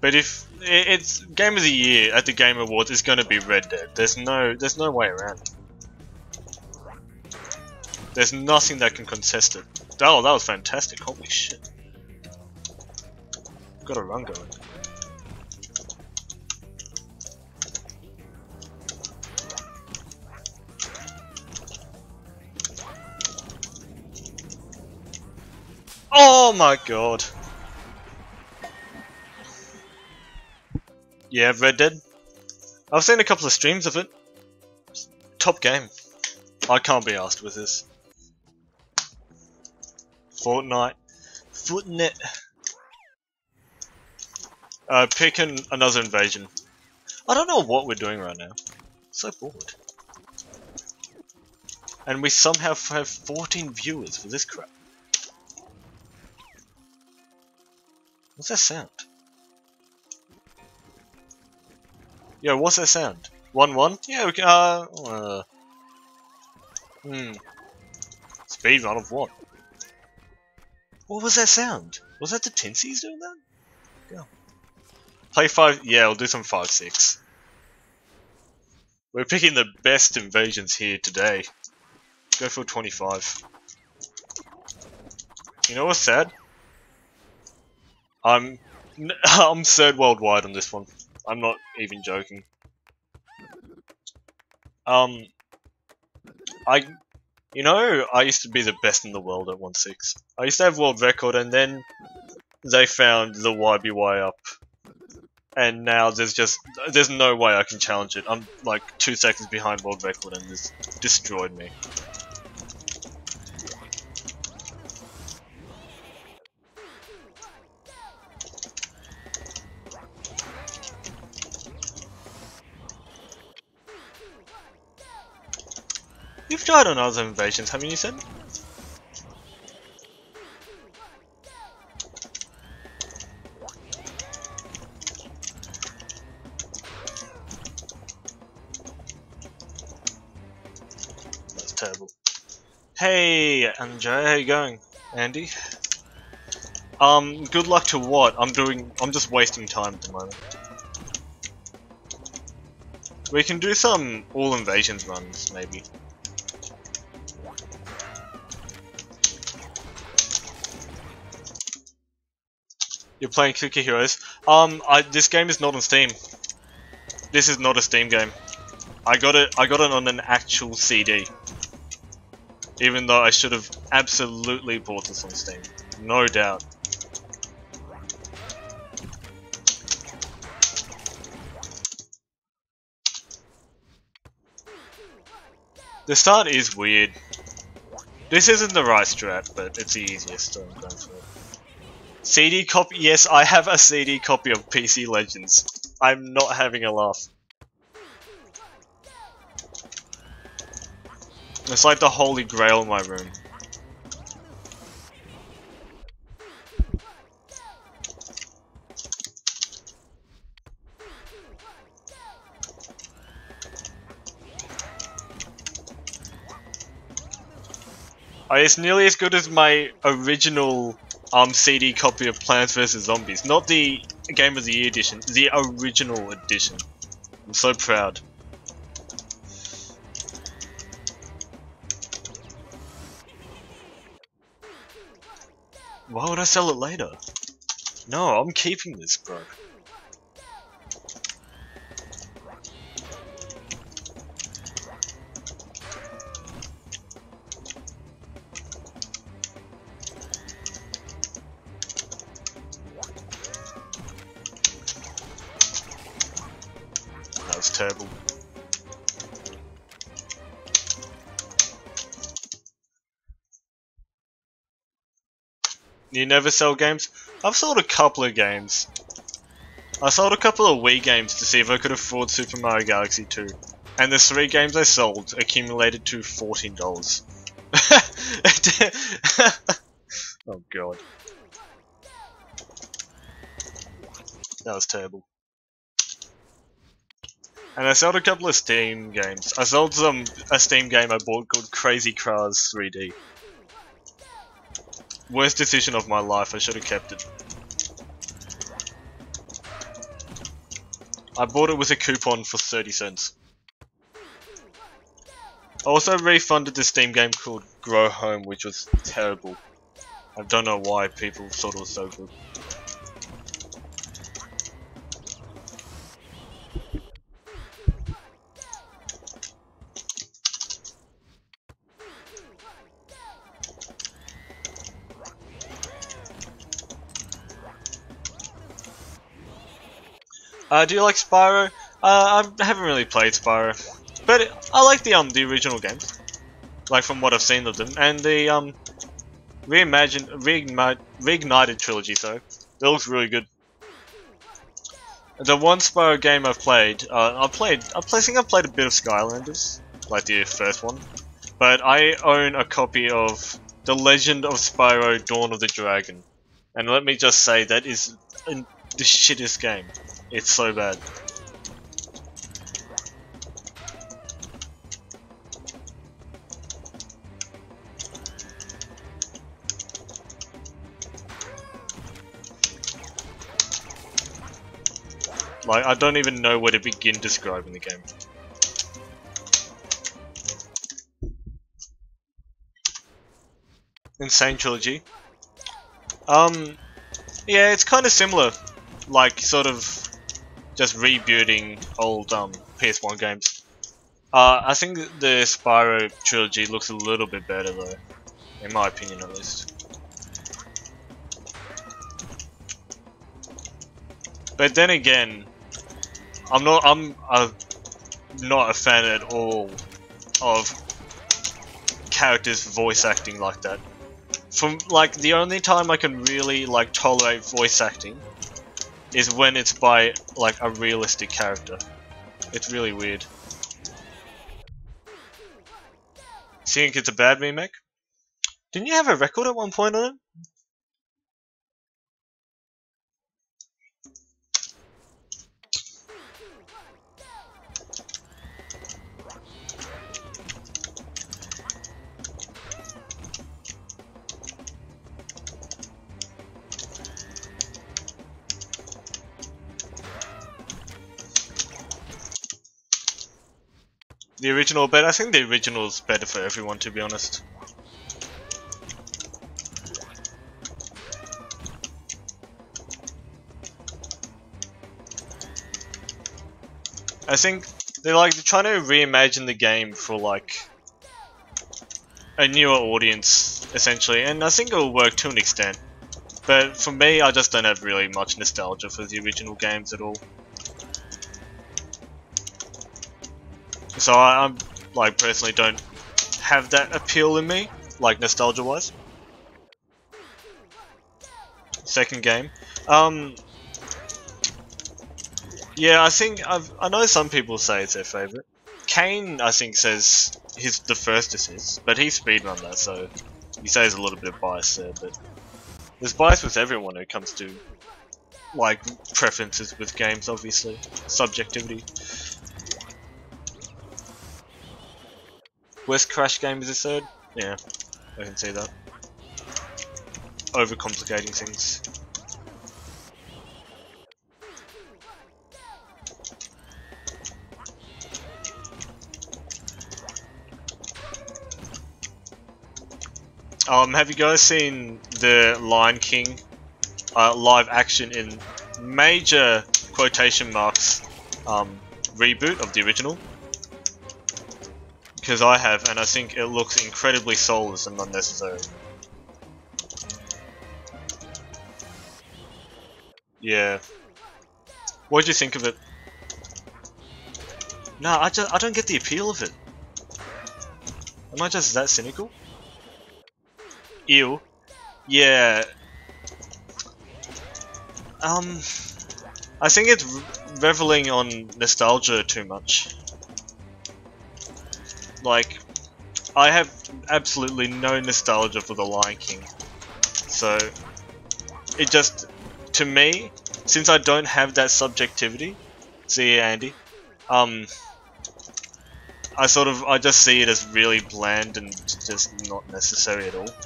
But if it's game of the year at the Game Awards, it's gonna be Red Dead. There's no way around it. There's nothing that can contest it. Oh, that was fantastic. Holy shit. Got a run going. Oh my god. Yeah, Red Dead. I've seen a couple of streams of it. Top game. I can't be asked with this. Fortnite. Pick another invasion. I don't know what we're doing right now. So bored. And we somehow have 14 viewers for this crap. What's that sound? Yo, what's that sound? 1-1? Yeah, we can, Speedrun of what? What was that sound? Was that the Tinsies doing that? Go. Play 5, yeah, we'll do some 5-6. We're picking the best invasions here today. Go for 25. You know what's sad? I'm third worldwide on this one. I'm not even joking. I used to be the best in the world at 1-6. I used to have world record, and then they found the YBY up, and now there's no way I can challenge it. I'm like 2 seconds behind world record, and this destroyed me. You've tried on other invasions, haven't you, said? That's terrible. Hey, Andre, how you going? Andy? Good luck to what? I'm just wasting time at the moment. We can do some all invasions runs, maybe. You're playing Cookie Heroes. This game is not on Steam. This is not a Steam game. I got it on an actual CD. Even though I should have absolutely bought this on Steam. No doubt. The start is weird. This isn't the right strat, but it's the easiest, so I'm going for it. CD copy? Yes, I have a CD copy of PC Legends. I'm not having a laugh. It's like the holy grail in my room. It's nearly as good as my original CD copy of Plants vs Zombies. Not the Game of the Year edition, the original edition. I'm so proud. Why would I sell it later? No, I'm keeping this, bro. That was terrible. You never sell games? I've sold a couple of games. I sold a couple of Wii games to see if I could afford Super Mario Galaxy 2. And the 3 games I sold accumulated to $14. Oh god. That was terrible. And I sold a couple of Steam games. I sold a Steam game I bought called Crazy Cars 3D. Worst decision of my life, I should have kept it. I bought it with a coupon for 30 cents. I also refunded the Steam game called Grow Home, which was terrible. I don't know why people thought it was so good. Do you like Spyro? I haven't really played Spyro, but I like the original games, like from what I've seen of them, and the reignited trilogy. So that looks really good. The one Spyro game I've played, I think I played a bit of Skylanders, like the first one, but I own a copy of The Legend of Spyro: Dawn of the Dragon, and let me just say that is the shittest game. It's so bad. Like, I don't even know where to begin describing the game. Insane Trilogy. Yeah, it's kind of similar. Like, sort of just rebooting old PS1 games. I think the Spyro trilogy looks a little bit better though, in my opinion at least. But then again, I'm not a fan at all of characters voice acting like that. From like the only time I can really like tolerate voice acting is when it's by like a realistic character. It's really weird. Think it's a bad remake? Didn't you have a record at one point on it? The original, but I think the original's better for everyone, to be honest. I think they're trying to reimagine the game for like a newer audience, essentially, and I think it'll work to an extent. But for me, I just don't have really much nostalgia for the original games at all. So I'm like personally don't have that appeal in me, like nostalgia-wise. Second game, yeah, I think I know some people say it's their favorite. Kane, I think, says the first is his, but he speedrun that, so he says a little bit of bias there. But there's bias with everyone when it comes to like preferences with games, obviously, subjectivity. Worst Crash game is a third? Yeah, I can see that. Overcomplicating things. Have you guys seen the Lion King live action in major quotation marks reboot of the original? Because I have, and I think it looks incredibly soulless and unnecessary. Yeah. What do you think of it? No, I don't get the appeal of it. Am I just that cynical? Ew. Yeah. I think it's reveling on nostalgia too much. Like, I have absolutely no nostalgia for The Lion King. So, it just, to me, since I don't have that subjectivity, see Andy, I just see it as really bland and just not necessary at all.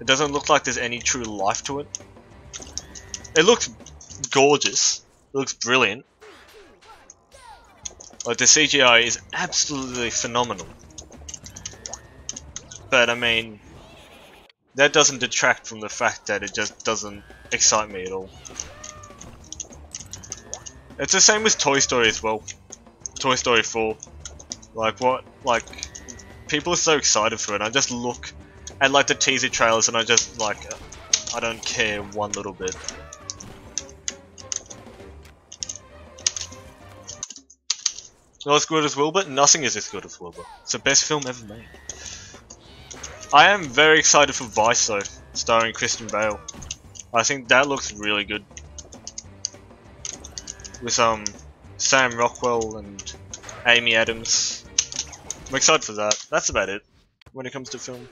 It doesn't look like there's any true life to it. It looks gorgeous. It looks brilliant. Like, the CGI is absolutely phenomenal. But, I mean, that doesn't detract from the fact that it just doesn't excite me at all. It's the same with Toy Story as well. Toy Story 4. People are so excited for it. I just look at, like, the teaser trailers and I just, like, I don't care one little bit. Not as good as Wilbur? Nothing is as good as Wilbur. It's the best film ever made. I am very excited for Vice though, starring Christian Bale. I think that looks really good. With Sam Rockwell and Amy Adams. I'm excited for that. That's about it when it comes to film.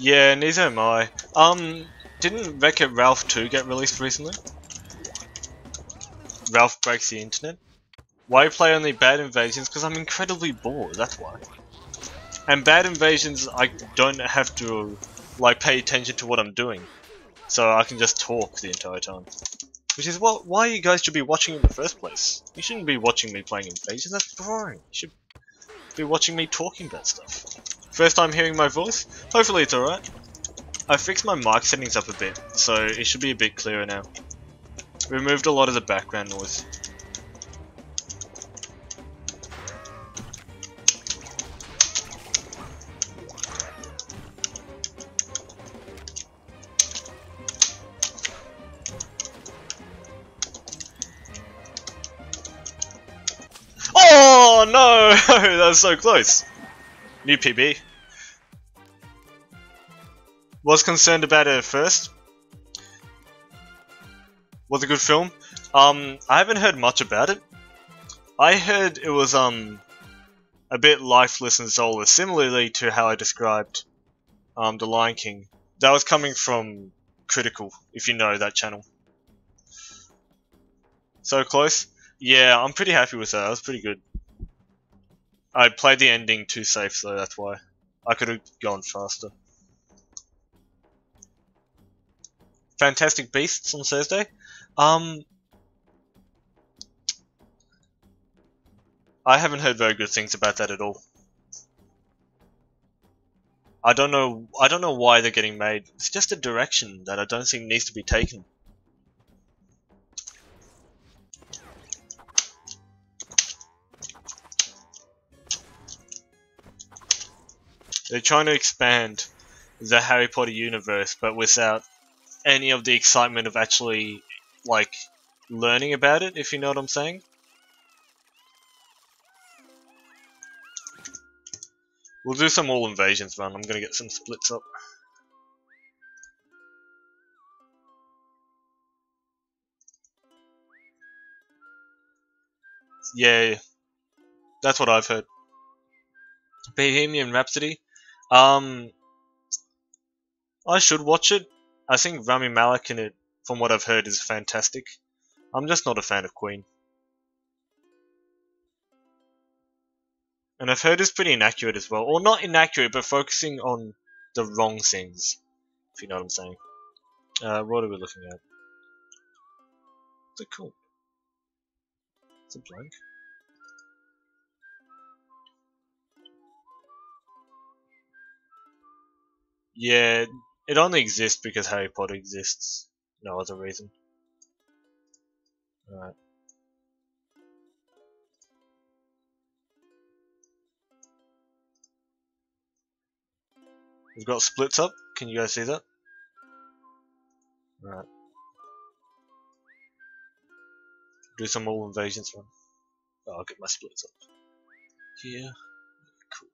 Yeah, neither am I. Didn't Wreck-It Ralph 2 get released recently? Ralph Breaks the Internet? Why play only Bad Invasions? Because I'm incredibly bored, that's why. And Bad Invasions, I don't have to, like, pay attention to what I'm doing. So I can just talk the entire time. Which is why you guys should be watching in the first place. You shouldn't be watching me playing Invasions, that's boring. You should be watching me talking about stuff. First time hearing my voice? Hopefully it's alright. I fixed my mic settings up a bit, so it should be a bit clearer now. Removed a lot of the background noise. Oh no! That was so close. New PB. Was concerned about it at first. Was a good film. I haven't heard much about it. I heard it was a bit lifeless and soulless, similarly to how I described The Lion King. That was coming from Critical, if you know that channel. So close. Yeah, I'm pretty happy with that. That was pretty good. I played the ending too safe, so that's why. I could have gone faster. Fantastic Beasts on Thursday. I haven't heard very good things about that at all. I don't know why they're getting made. It's just a direction that I don't think needs to be taken. They're trying to expand the Harry Potter universe, but without any of the excitement of actually, like, learning about it, if you know what I'm saying. We'll do some all invasions run. I'm gonna get some splits up. Yeah, that's what I've heard. Bohemian Rhapsody. I should watch it. I think Rami Malek in it, from what I've heard, is fantastic. I'm just not a fan of Queen. And I've heard it's pretty inaccurate as well. Or not inaccurate, but focusing on the wrong things. If you know what I'm saying. What are we looking at? Is it cool? It's a blank. Yeah, it only exists because Harry Potter exists. No other reason. Alright. We've got splits up. Can you guys see that? Alright. Do some all invasions run. Oh, I'll get my splits up. Here. Cool.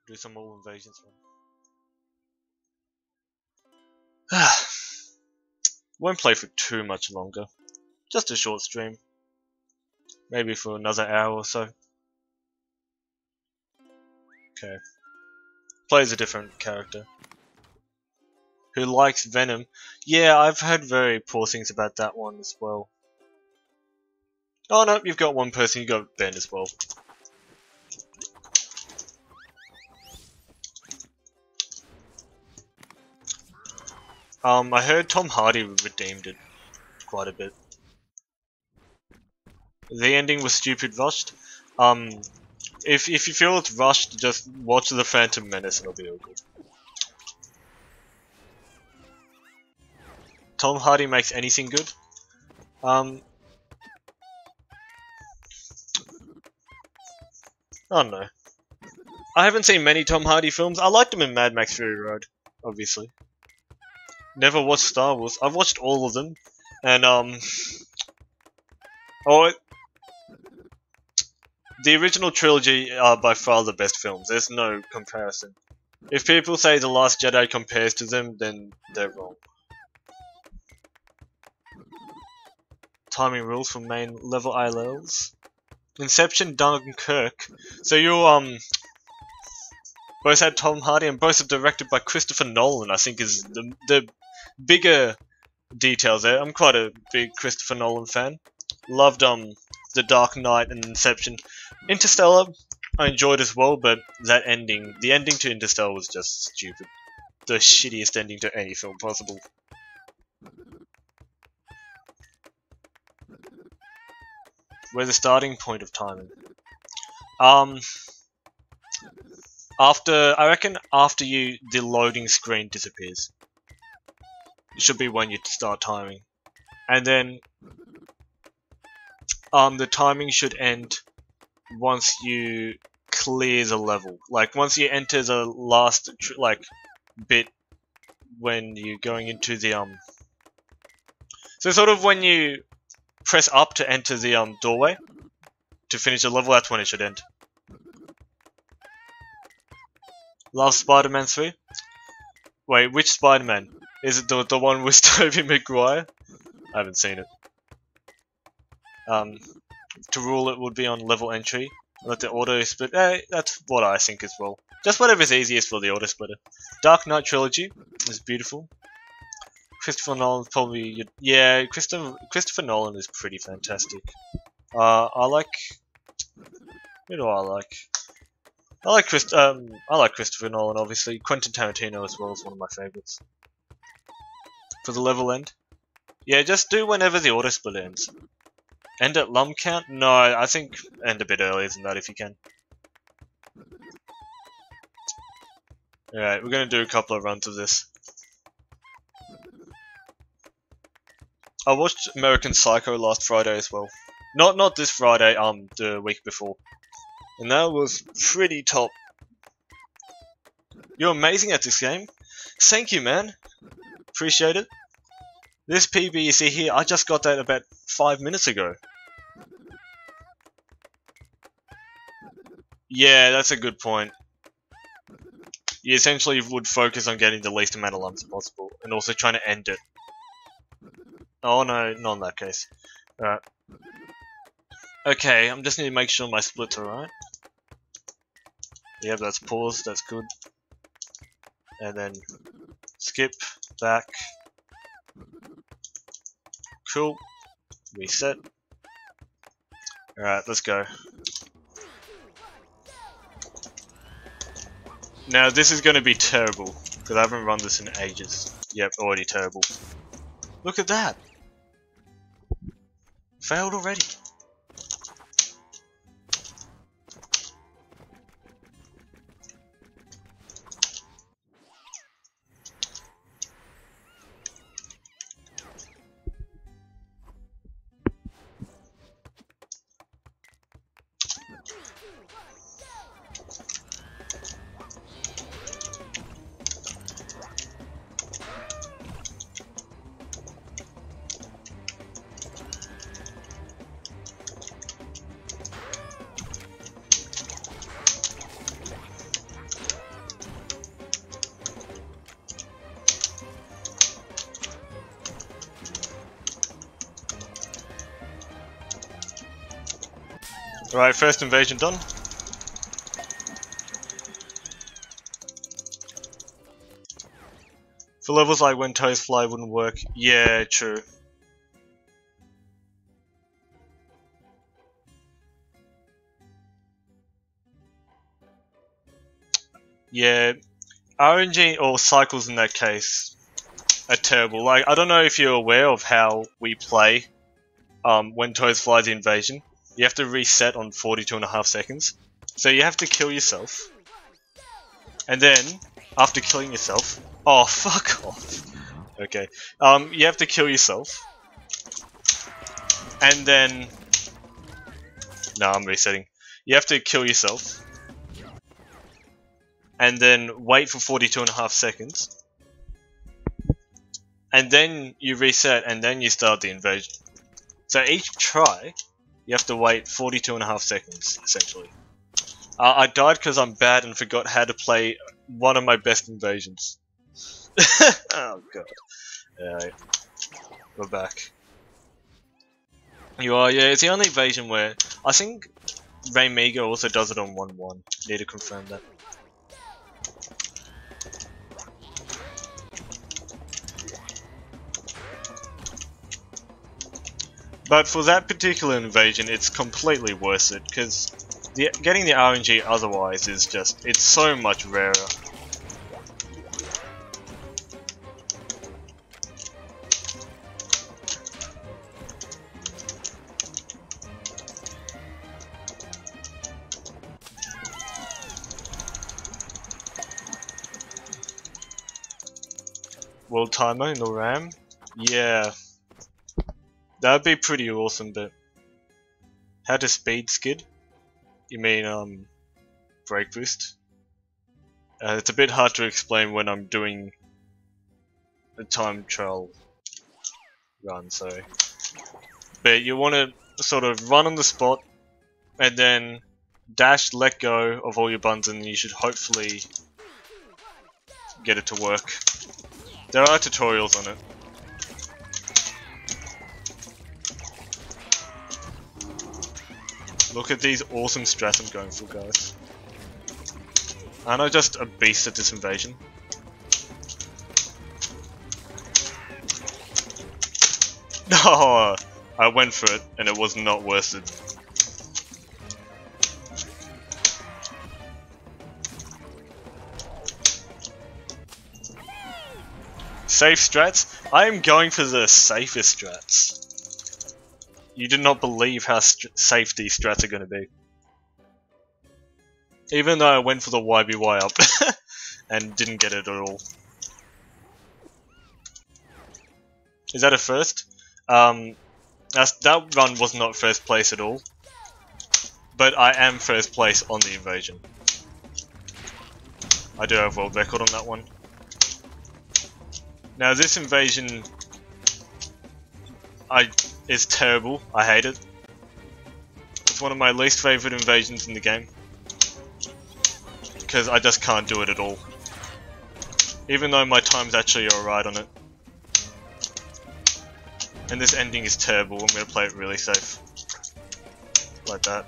Do some all invasions run. Won't play for too much longer. Just a short stream. Maybe for another hour or so. Okay. Plays a different character. Who likes Venom. Yeah, I've heard very poor things about that one as well. Oh no, you've got one person, you got Ben as well. I heard Tom Hardy redeemed it quite a bit. The ending was stupid rushed. If you feel it's rushed, just watch The Phantom Menace and it'll be all good. Tom Hardy makes anything good. I don't know. I haven't seen many Tom Hardy films. I liked him in Mad Max Fury Road, obviously. Never watched Star Wars. I've watched all of them, and the original trilogy are by far the best films. There's no comparison. If people say The Last Jedi compares to them, then they're wrong. Timing rules for main level ILLs. Inception, Dunkirk. So you both had Tom Hardy and both are directed by Christopher Nolan. I think is the bigger details there. I'm quite a big Christopher Nolan fan. Loved The Dark Knight and Inception. Interstellar I enjoyed as well, but that ending, the ending to Interstellar was just stupid. The shittiest ending to any film possible. Where's the starting point of timing? I reckon after the loading screen disappears. It should be when you start timing. And then the timing should end once you clear the level. Like once you enter the last bit when you're going into the so sort of when you press up to enter the doorway to finish the level, that's when it should end. Love Spider-Man 3? Wait, which Spider-Man? Is it the one with Tobey Maguire? I haven't seen it. To rule it would be on level entry. Let the auto split. That's what I think as well. Just whatever's easiest for the auto splitter. Dark Knight trilogy is beautiful. Christopher Nolan probably, yeah. Christopher Nolan is pretty fantastic. I like. Who do I like? I like Christopher Nolan, obviously. Quentin Tarantino as well is one of my favorites. For the level end, yeah, just do whenever the auto split ends. End at lum count? No, I think end a bit earlier than that if you can. Alright, we're gonna do a couple of runs of this. I watched American Psycho last Friday as well. Not this Friday, the week before. And that was pretty top. You're amazing at this game. Thank you, man. Appreciate it. This PB you see here, I just got that about 5 minutes ago. Yeah, that's a good point. You essentially would focus on getting the least amount of lumps possible, and also trying to end it. Oh no, not in that case. Alright. Okay, I'm just need to make sure my splits are right. Yeah, that's paused, that's good. And then skip, back. Cool. Reset. Alright, let's go. Now this is going to be terrible, because I haven't run this in ages. Yep, already terrible. Look at that! Failed already. Alright, first invasion done. For levels like when toes fly wouldn't work. Yeah, true. Yeah, RNG or cycles in that case are terrible. Like, I don't know if you're aware of how we play when toes fly the invasion. You have to reset on 42.5 seconds. So you have to kill yourself. And then, after killing yourself... Oh, fuck off. Okay. You have to kill yourself. And then... No, I'm resetting. You have to kill yourself. And then wait for 42.5 seconds. And then you reset, and then you start the invasion. So each try... You have to wait 42.5 seconds, essentially. I died because I'm bad and forgot how to play one of my best invasions. Oh god. Alright. We're back. You are, yeah, it's the only invasion where... I think Rayman also does it on 1-1. Need to confirm that. But for that particular invasion, it's completely worth it, because getting the RNG otherwise is just, it's so much rarer. World timer in the RAM? Yeah. That'd be pretty awesome, but how to speed skid? You mean, brake boost? It's a bit hard to explain when I'm doing a time trial run, so. But you want to sort of run on the spot, and then dash, let go of all your buttons, and you should hopefully get it to work. There are tutorials on it. Look at these awesome strats I'm going for, guys. Aren't I just a beast at this invasion? No, I went for it and it was not worth it. Safe strats? I am going for the safest strats. You did not believe how safe these strats are going to be. Even though I went for the YBY up and didn't get it at all. Is that a first? That run was not first place at all. But I am first place on the invasion. I do have world record on that one. Now this invasion is terrible. I hate it. It's one of my least favorite invasions in the game. Because I just can't do it at all. Even though my time's actually alright on it. And this ending is terrible. I'm going to play it really safe. Like that.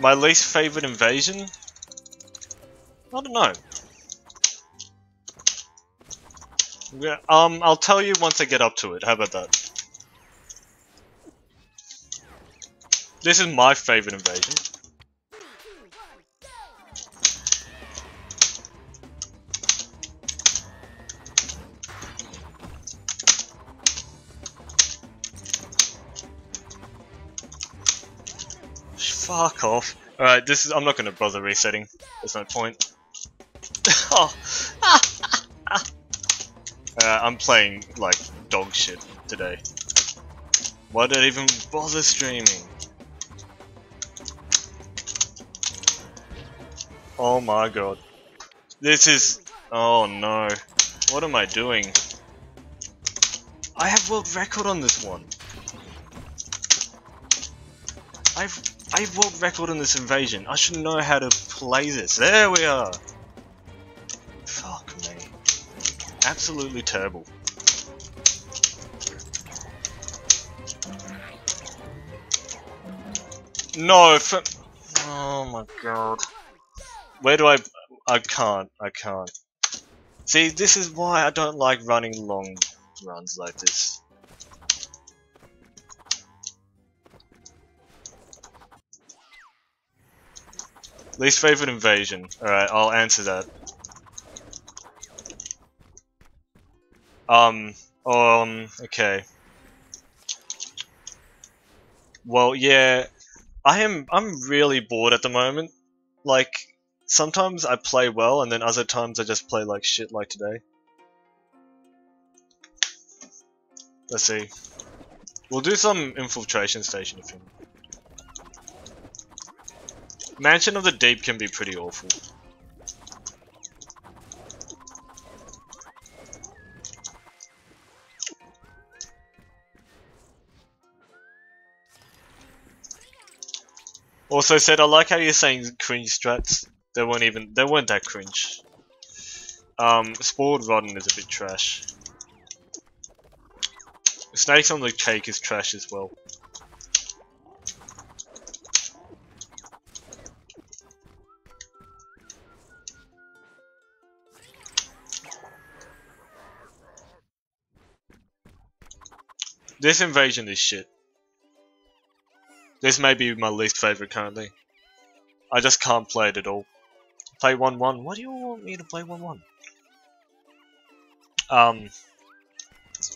My least favorite invasion? I don't know. Yeah, I'll tell you once I get up to it. How about that? This is my favorite invasion. Fuck off. Alright, I'm not gonna bother resetting. There's no point. Oh. I'm playing like dog shit today. Why did I even bother streaming? Oh my god. This is... Oh no. What am I doing? I have world record on this one. I have world record on this invasion. I should know how to play this. There we are. Fuck me. Absolutely terrible. No, oh my god. Where do I can't. See, this is why I don't like running long runs like this. Least favorite invasion. Alright, I'll answer that. Okay. Well, yeah, I'm really bored at the moment. Like, sometimes I play well, and then other times I just play like shit like today. Let's see. We'll do some infiltration station if you want. Mansion of the Deep can be pretty awful. Also said, I like how you're saying cringe strats. They weren't that cringe. Speedrunning is a bit trash. Snakes on the cake is trash as well. This invasion is shit. This may be my least favourite currently. I just can't play it at all. Play 1-1? What do you want me to play 1-1?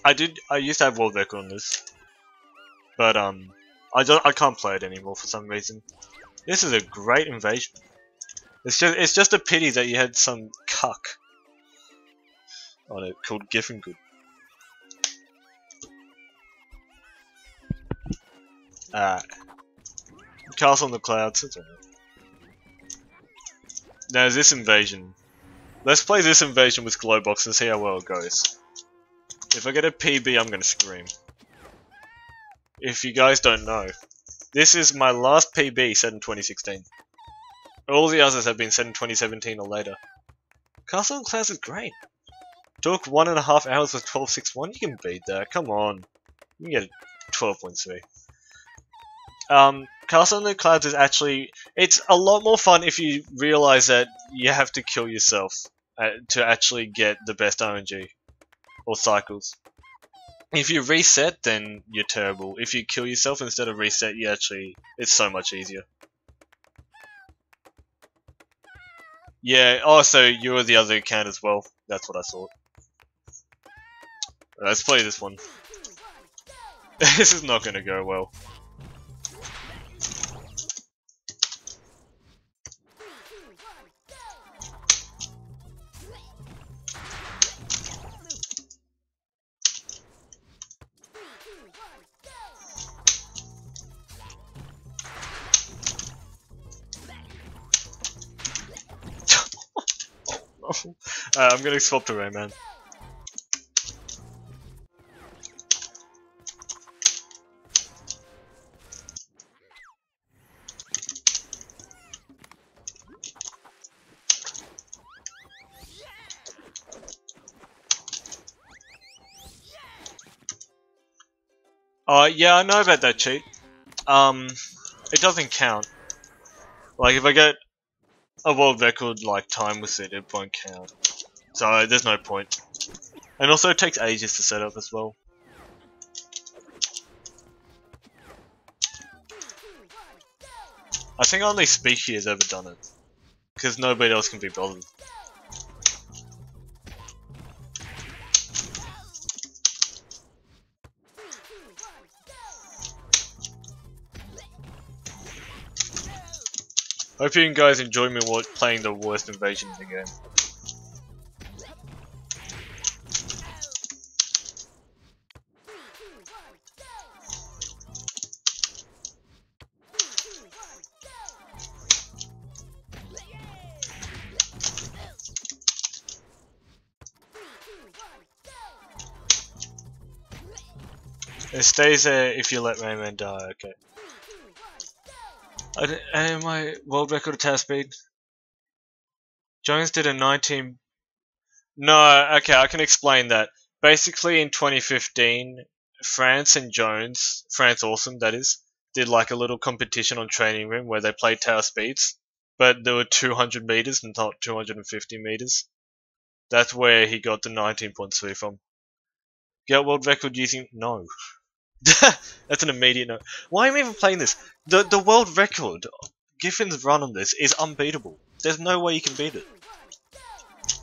I used to have world record on this. But I can't play it anymore for some reason. This is a great invasion. It's just a pity that you had some cuck on it called Giffengood. Castle in the Clouds. It's alright. Now this invasion. Let's play this invasion with Glowbox and see how well it goes. If I get a PB, I'm gonna scream. If you guys don't know, this is my last PB set in 2016. All the others have been set in 2017 or later. Castle in the Clouds is great. Took 1.5 hours with 12.61. You can beat that. Come on. You can get 12.3. Castle in the Clouds is actually... It's a lot more fun if you realize that you have to kill yourself to actually get the best RNG. Or cycles. If you reset, then you're terrible. If you kill yourself instead of reset, you actually... It's so much easier. Yeah, oh, so you were the other account as well. That's what I thought. Let's play this one. This is not gonna go well. I'm gonna swap to Rayman. Yeah, I know about that cheat. It doesn't count. Like, if I get a world record, like, time with it, it won't count. So, there's no point. And also, it takes ages to set up as well. I think only Speaky has ever done it. Because nobody else can be bothered. Hope you guys enjoy me playing the worst invasion in the game. It stays there if you let Rayman die, okay. And my world record attack speed? Jones did a 19... No, okay, I can explain that. Basically in 2015, France and Jones, France Awesome that is, did like a little competition on Training Room where they played tower speeds. But there were 200 meters and not 250 meters. That's where he got the 19.3 from. Get world record using... No. That's an immediate no. Why am I even playing this? The world record, Giffen's run on this, is unbeatable. There's no way you can beat it.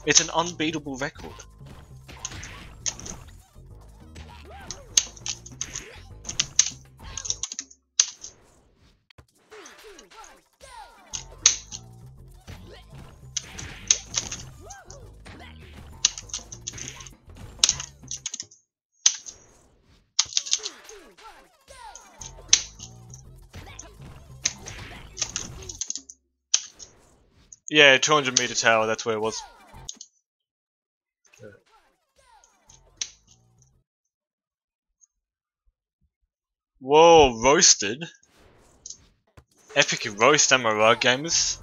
It's an unbeatable record. Yeah, 200 meter tower, that's where it was. Whoa, roasted? Epic roast, am I right, gamers?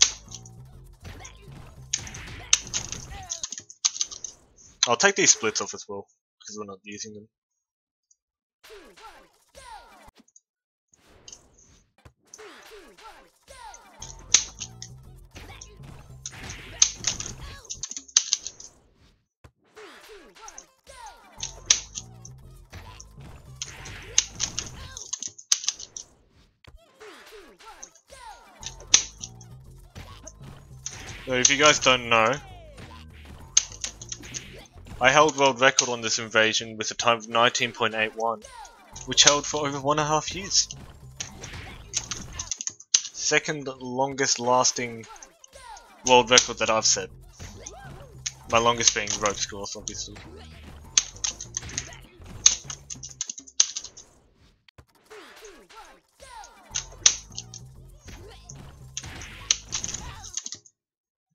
I'll take these splits off as well, because we're not using them. So if you guys don't know, I held world record on this invasion with a time of 19.81, which held for over 1.5 years. Second longest lasting world record that I've set. My longest being ropes course, obviously.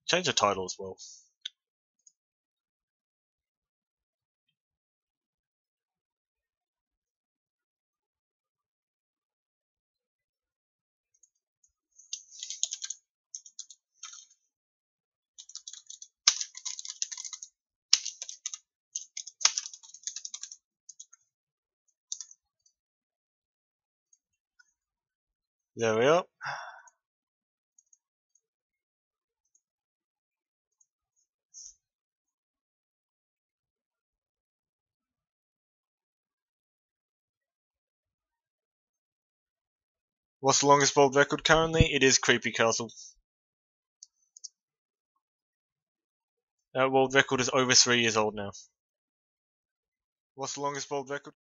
Change the title as well. There we are. What's the longest world record currently? It is Creepy Castle. That world record is over 3 years old now. What's the longest world record?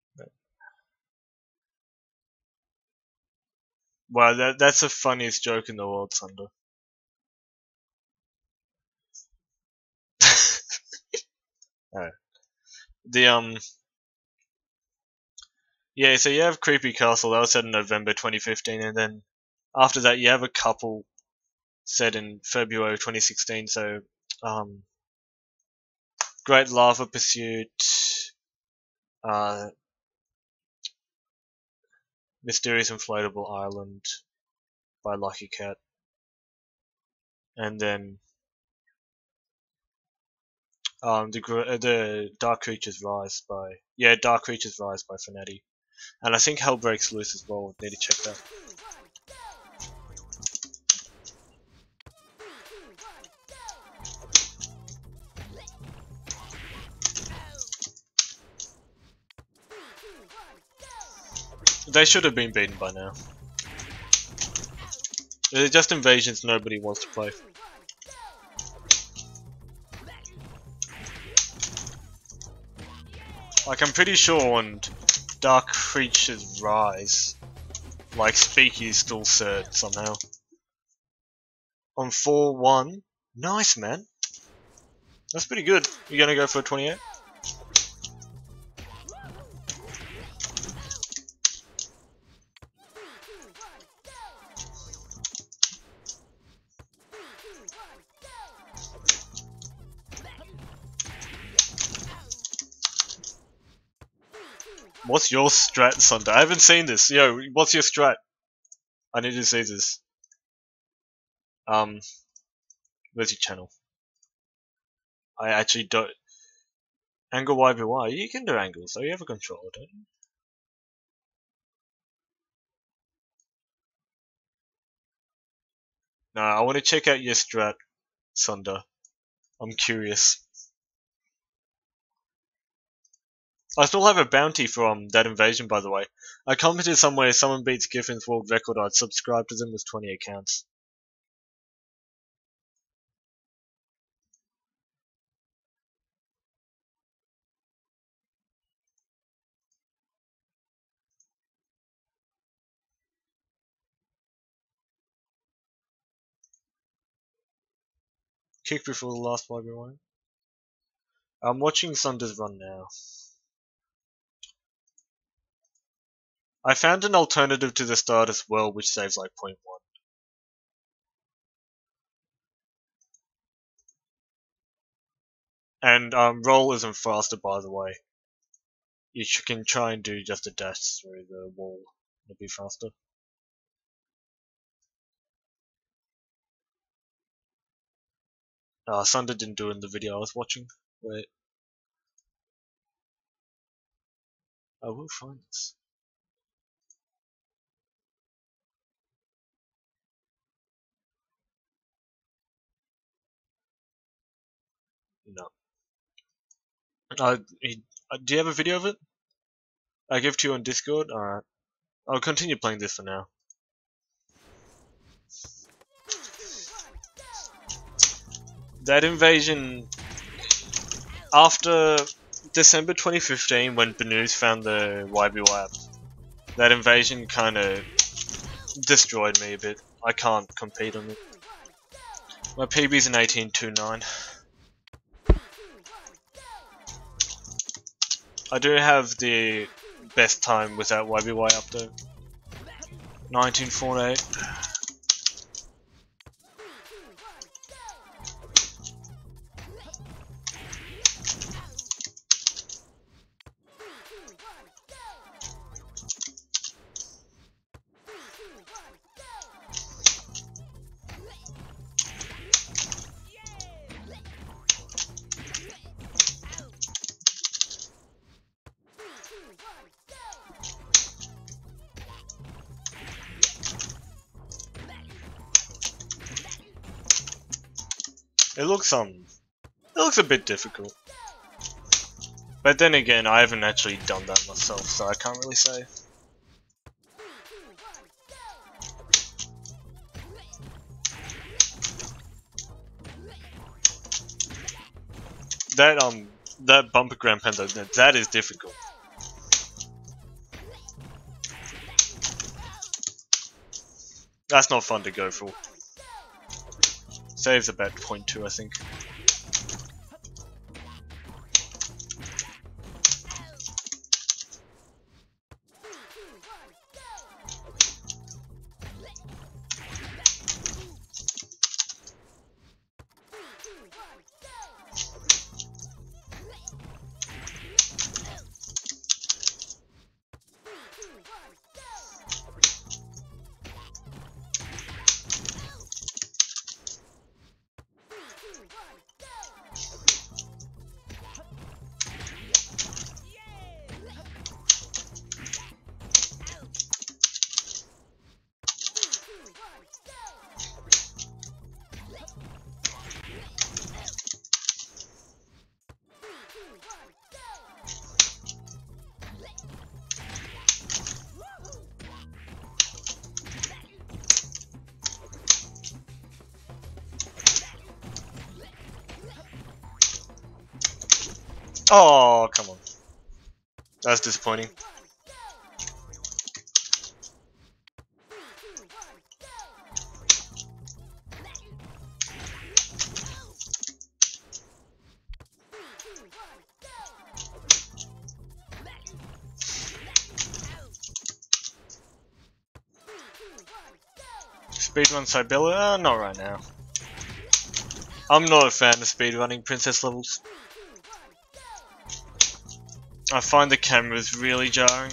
Wow, that's the funniest joke in the world, Thunder. Alright. Yeah, so you have Creepy Castle, that was set in November 2015, and then after that you have a couple set in February 2016, so, Great Lava Pursuit, Mysterious Inflatable Island by Lucky Cat, and then the Dark Creatures Rise by Dark Creatures Rise by Fnatic, and I think Hell Breaks Loose as well. Need to check that. They should have been beaten by now. They're just invasions nobody wants to play. Like, I'm pretty sure on Dark Creatures Rise, like, Speaky is still third somehow. On 4-1, nice, man. That's pretty good. You gonna go for a 28? What's your strat, Sunday? I haven't seen this. Yo, what's your strat? I need to see this. Where's your channel? I actually don't. Angle YBY? You can do angles, so you have a controller, don't you? No, I want to check out your strat, Sunder. I'm curious. I still have a bounty from that invasion, by the way. I commented somewhere if someone beats Giffin's world record, I'd subscribe to them with 20 accounts. Kick before the last YB1. I'm watching Sunder's run now. I found an alternative to the start as well, which saves like 0.1. And roll isn't faster, by the way. You can try and do just a dash through the wall. It'll be faster. Sunder didn't do it in the video I was watching. Wait. I will find this. No. Do you have a video of it? I give to you on Discord? Alright. I'll continue playing this for now. That invasion... After December 2015, when Banus found the YBY app, that invasion kinda destroyed me a bit. I can't compete on it. My PB's an 18.29. I do have the best time without YBY up though. 1948. It looks a bit difficult. But then again, I haven't actually done that myself, so I can't really say. That bumper grand panda, that is difficult. That's not fun to go for. Saves about 0.2, I think. Oh, come on. That's disappointing. Speedrun Siberia? Not right now. I'm not a fan of speedrunning princess levels. I find the cameras really jarring.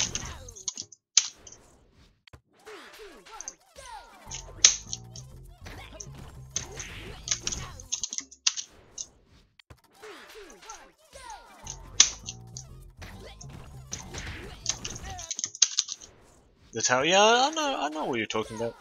The tower, yeah, I know what you're talking about.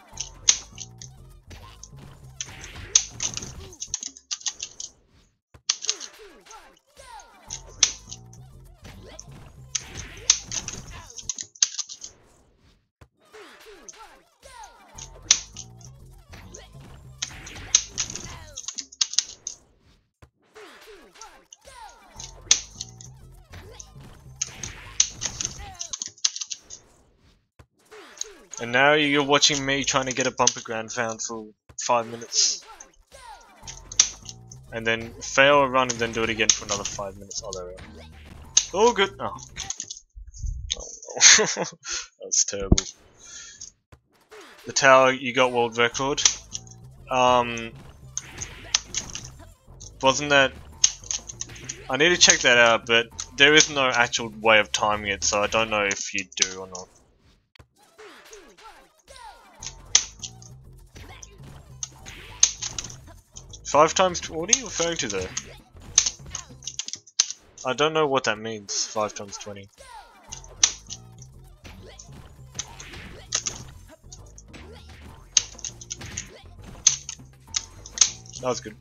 And now you're watching me trying to get a bumper ground found for 5 minutes. And then fail a run and then do it again for another 5 minutes. Oh, there we go. Oh, good. Oh, okay. Oh, that's terrible. The tower, you got world record. Wasn't that... I need to check that out, but there is no actual way of timing it, so I don't know if you do or not. Five times... What are you referring to there? I don't know what that means, 5 times 20. That was good.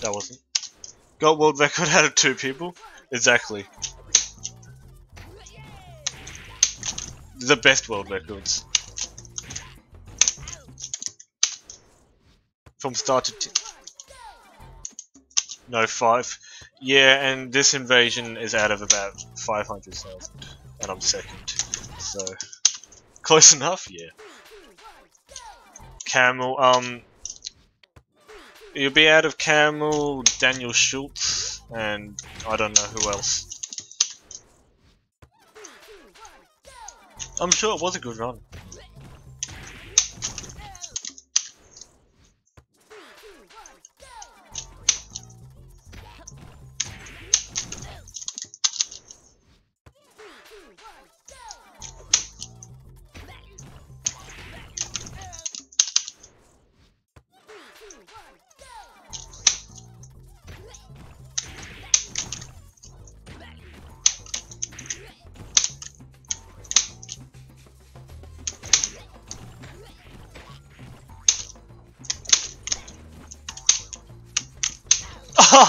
That wasn't. Got world record out of 2 people? Exactly. The best world records. From start to no, 5. Yeah, and this invasion is out of about 500,000. And I'm second. So, close enough, yeah. Camel, you'll be out of Camel, Daniel Schultz, and I don't know who else. I'm sure it was a good run.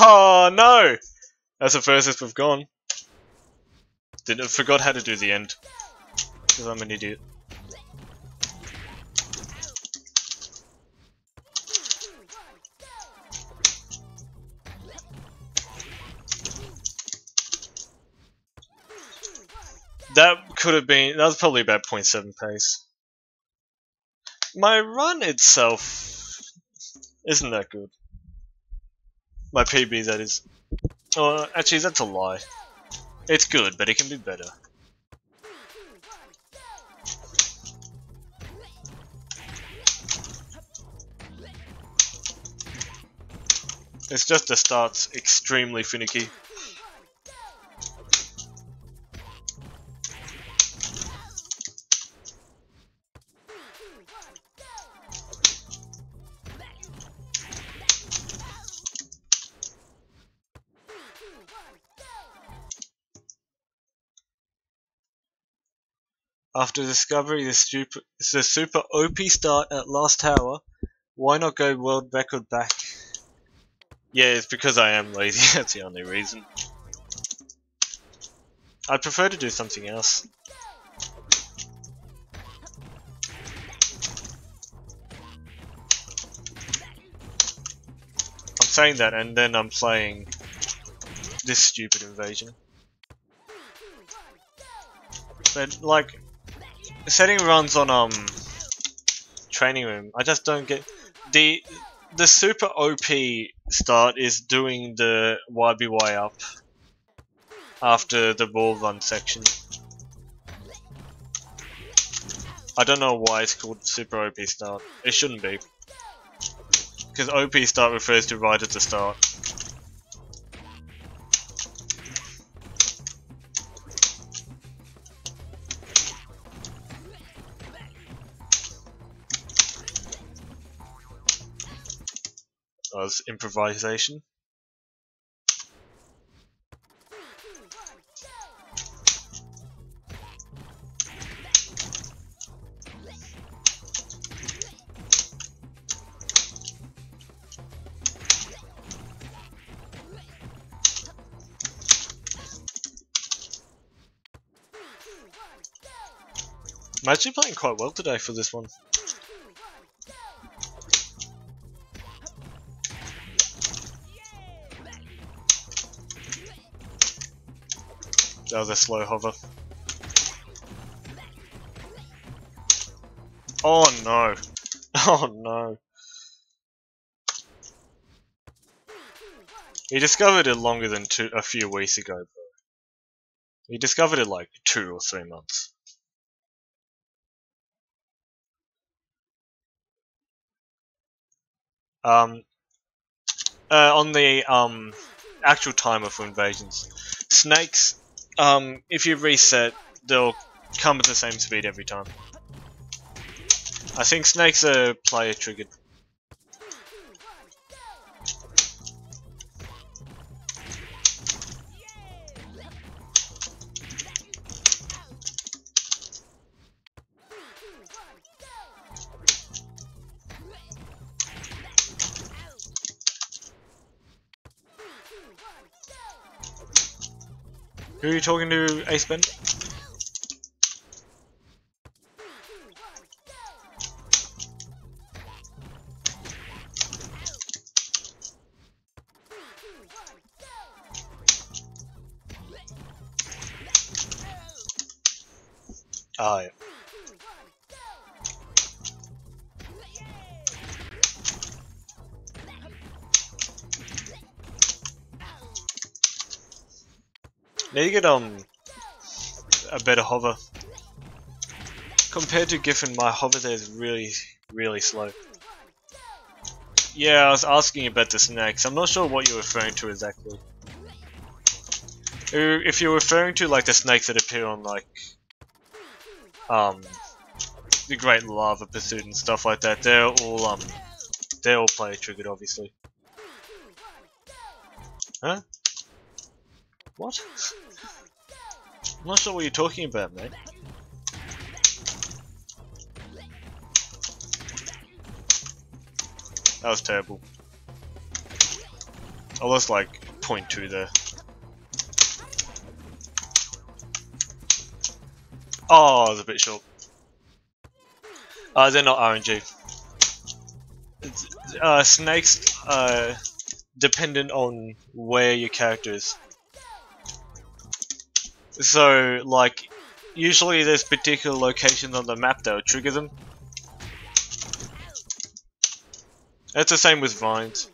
Oh no! That's the furthest we've gone. Forgot how to do the end. Because I'm an idiot. That could have been. That was probably about 0.7 pace. My run itself isn't that good. My PB, that is. Oh, actually, that's a lie. It's good, but it can be better. It's just the start's extremely finicky. After discovering the super OP start at last tower, why not go world record back? Yeah, it's because I am lazy, that's the only reason. I'd prefer to do something else. I'm saying that and then I'm playing this stupid invasion. But like, setting runs on training room, I just don't get the super OP start is doing the YBY up after the wall run section. I don't know why it's called super OP start. It shouldn't be. Because OP start refers to right at the start. That was improvisation. I'm actually playing quite well today for this one. That was a slow hover. Oh no! Oh no! He discovered it longer than a few weeks ago, bro. He discovered it like 2 or 3 months. On the actual timer for invasions, snakes, if you reset, they'll come at the same speed every time. I think snakes are player triggered. Who are you talking to, Ace Ben? Ah, yeah. Need to get a better hover. Compared to Giffen, my hover there is really slow. Yeah, I was asking about the snakes. I'm not sure what you're referring to exactly. If you're referring to like the snakes that appear on like the Great Lava Pursuit and stuff like that, they're all player triggered, obviously. Huh? What? I'm not sure what you're talking about, mate. That was terrible. I lost like 0.2 there. Oh, I was a bit short. They're not RNG. Snakes are dependent on where your character is. So, like, usually there's particular locations on the map that will trigger them. It's the same with vines.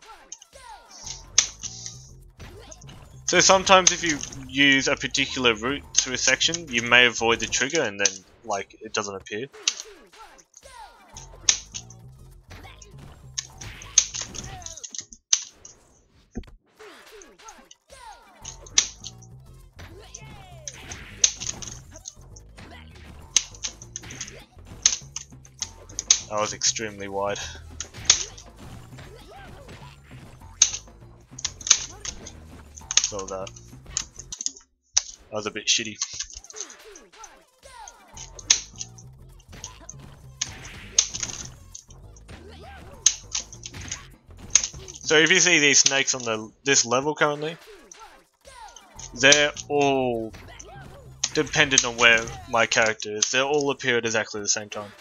So sometimes if you use a particular route through a section, you may avoid the trigger and then, like, it doesn't appear. I was extremely wide. So that was a bit shitty. So if you see these snakes on this level currently, they're all dependent on where my character is. They all appear at exactly the same time.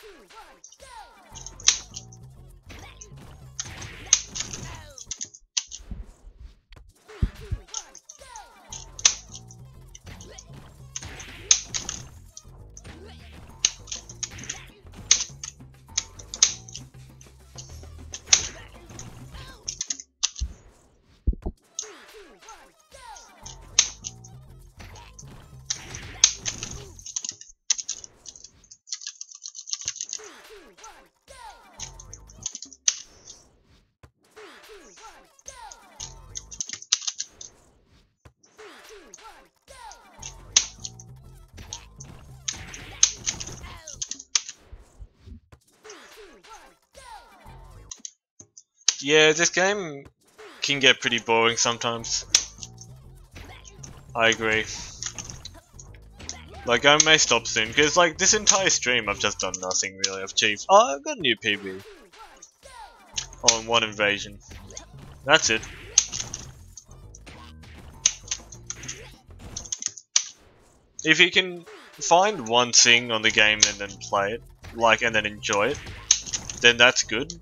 Yeah, this game can get pretty boring sometimes. I agree. Like, I may stop soon, because like this entire stream I've just done nothing really. I've achieved. Oh, I've got a new PB on one invasion. That's it. If you can find one thing on the game and then play it, like, and then enjoy it, then that's good.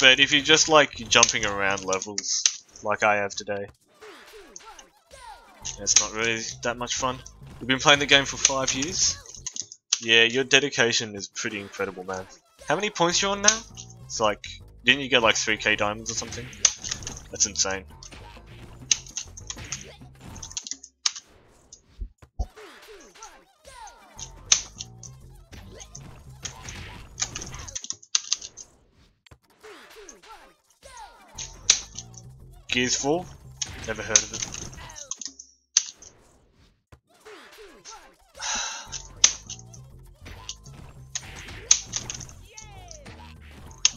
But if you're just like jumping around levels, like I have today, it's not really that much fun. You've been playing the game for 5 years? Yeah, your dedication is pretty incredible, man. How many points you on now? It's like, didn't you get like 3k diamonds or something? That's insane. Gears 4? Never heard of it.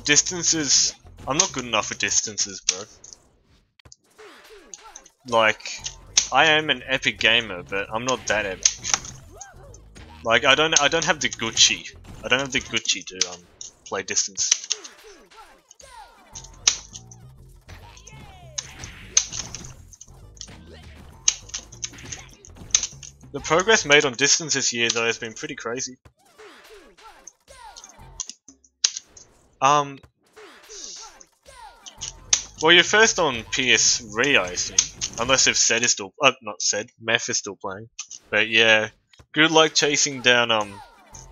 Distances, I'm not good enough for distances, bro. Like, I am an epic gamer, but I'm not that epic. Like, I don't have the Gucci. I don't have the Gucci to play distance. The progress made on distance this year though has been pretty crazy. Well, you're first on PS3, I assume. Unless if Zed is still, not Zed, Meth is still playing. But yeah, good luck chasing down,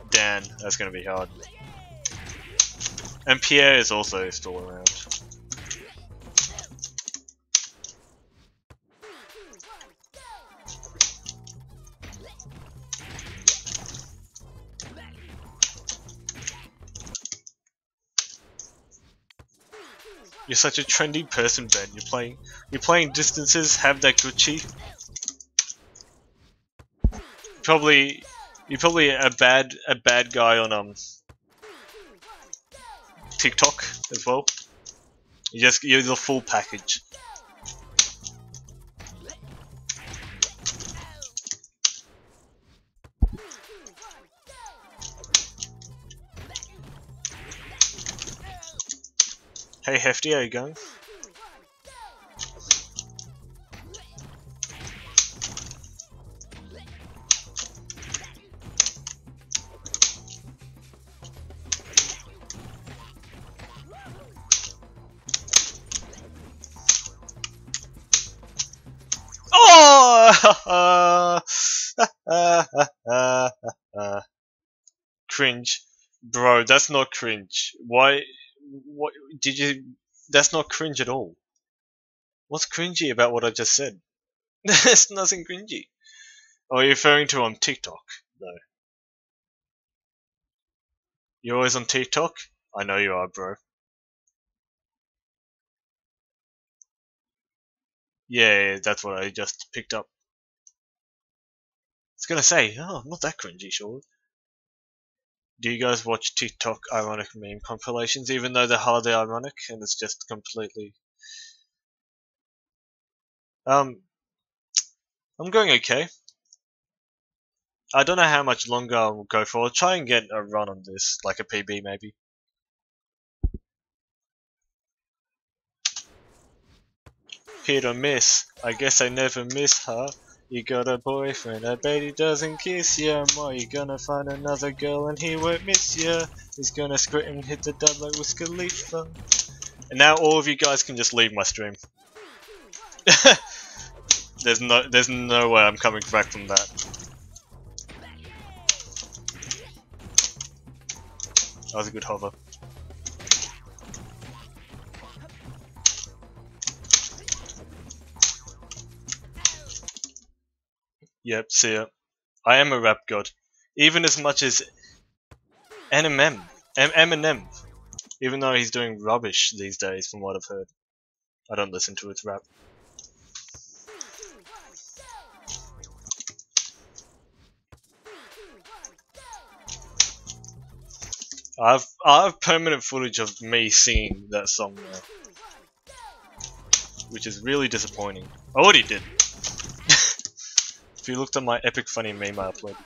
Dan. That's gonna be hard. And Pierre is also still around. You're such a trendy person, Ben. You're playing distances, have that Gucci. You're probably a bad guy on TikTok as well. You're the full package. Hey Hefty, how you going? Oh! Cringe. Bro, that's not cringe. Why? What did you? That's not cringe at all. What's cringy about what I just said? There's nothing cringy. Oh, you're referring to on TikTok? No. You're always on TikTok? I know you are, bro. Yeah, that's what I just picked up. I was gonna say, oh, not that cringy, sure. Do you guys watch TikTok ironic meme compilations, even though they're hardly ironic and it's just completely... I'm going okay. I don't know how much longer I'll go for. I'll try and get a run on this, like a PB maybe. Hit or miss, I guess I never miss her. You got a boyfriend, I bet he doesn't kiss ya. More, you gonna find another girl and he won't miss ya. He's gonna squirt and hit the dub like Wiz Khalifa. And now all of you guys can just leave my stream. There's no way I'm coming back from that. That was a good hover. Yep, see ya. I am a rap god. Even as much as Eminem. Even though he's doing rubbish these days from what I've heard. I don't listen to his rap. I have permanent footage of me singing that song now. Which is really disappointing. I already did. If you looked at my epic funny meme I uploaded.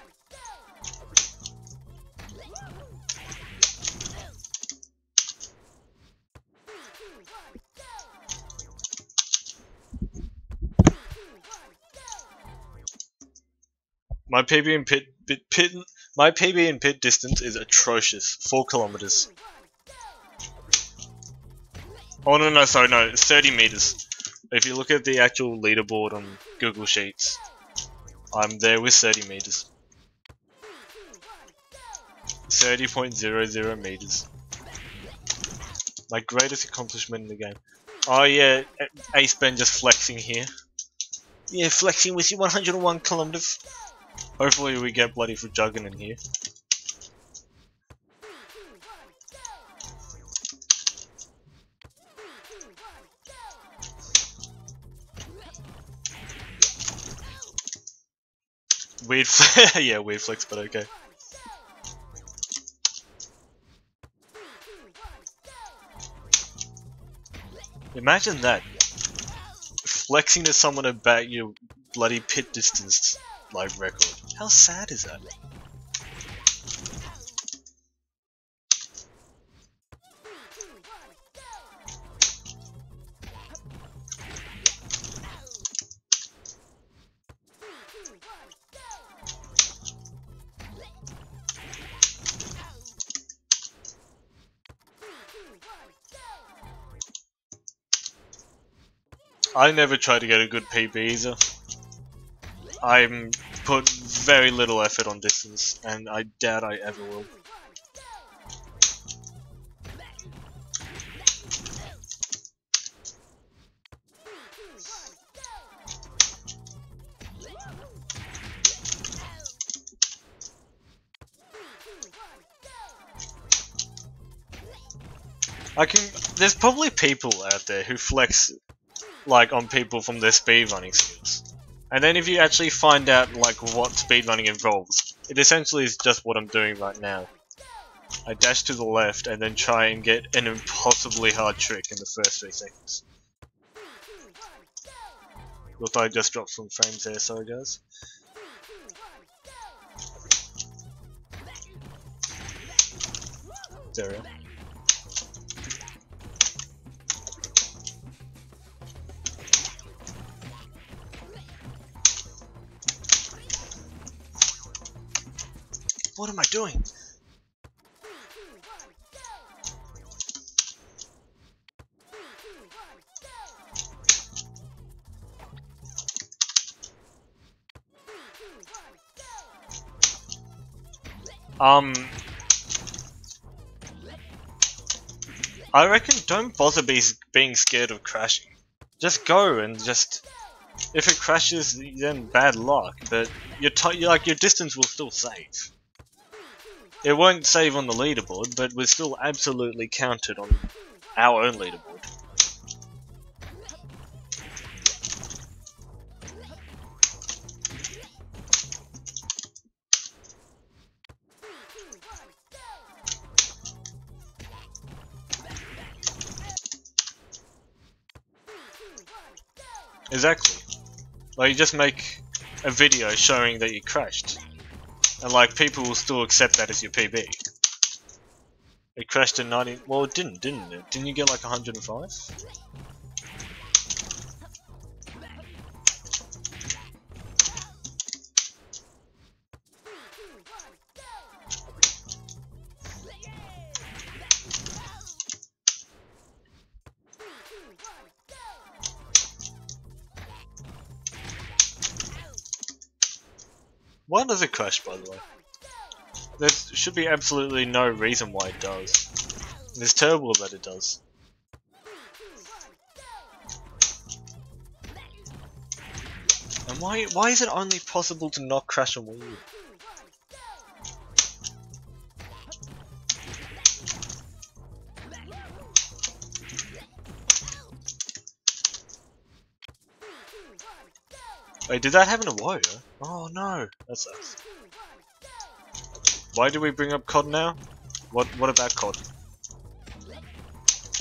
My PB in pit distance is atrocious. 4 kilometers. Oh no, sorry, no, it's 30 meters. If you look at the actual leaderboard on Google Sheets, I'm there with 30 meters. 30.00 meters. My greatest accomplishment in the game. Oh yeah, Ace Ben just flexing here. Yeah, flexing with your 101 kilometers. Hopefully we get bloody for jugging in here. Weird flex, yeah, weird flex, but okay. Imagine that. Flexing to someone about your bloody pit distance like record. How sad is that? I never try to get a good PB either. I'm put very little effort on distance, and I doubt I ever will. There's probably people out there who flex like on people from their speedrunning skills. And then if you actually find out like what speedrunning involves, it essentially is just what I'm doing right now. I dash to the left and then try and get an impossibly hard trick in the first 3 seconds. Look, I just dropped some frames there, sorry guys. There we are. What am I doing? I reckon don't bother being scared of crashing. Just go and just... If it crashes, then bad luck, but your distance will still save. It won't save on the leaderboard, but we're still absolutely counted on our own leaderboard. Exactly. Like, you just make a video showing that you crashed. And like, people will still accept that as your PB. It crashed at 90... Well, it didn't it? Didn't you get like 105? Why does it crash, by the way? There should be absolutely no reason why it does. And it's terrible that it does. And why is it only possible to not crash on Wii U? Wait, did that happen to Wario? Oh no, that sucks. Why do we bring up COD now? What about COD?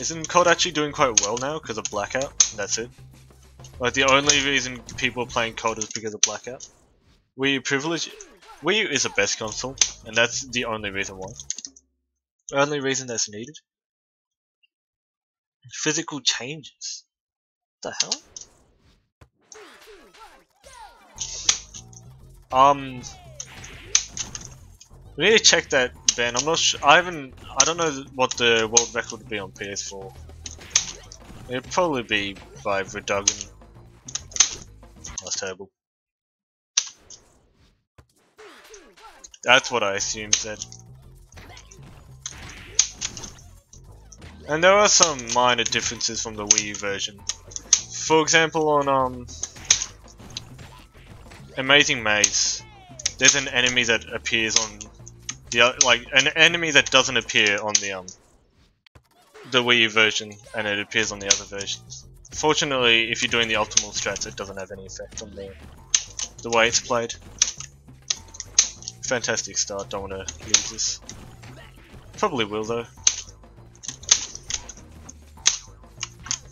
Isn't COD actually doing quite well now because of Blackout? That's it. Like, the only reason people are playing COD is because of Blackout. Wii U privilege? Wii U is the best console, and that's the only reason why. The only reason that's needed. Physical changes. What the hell? We need to check that, Ben. I'm not sure. I don't know what the world record would be on PS4. It'd probably be by Verdugan. That's terrible. That's what I assumed said. And there are some minor differences from the Wii U version. For example, on Amazing Maze, there's an enemy that appears on an enemy that doesn't appear on the Wii U version, and it appears on the other versions. Fortunately, if you're doing the optimal strats, it doesn't have any effect on the way it's played. Fantastic start, don't want to lose this. Probably will though.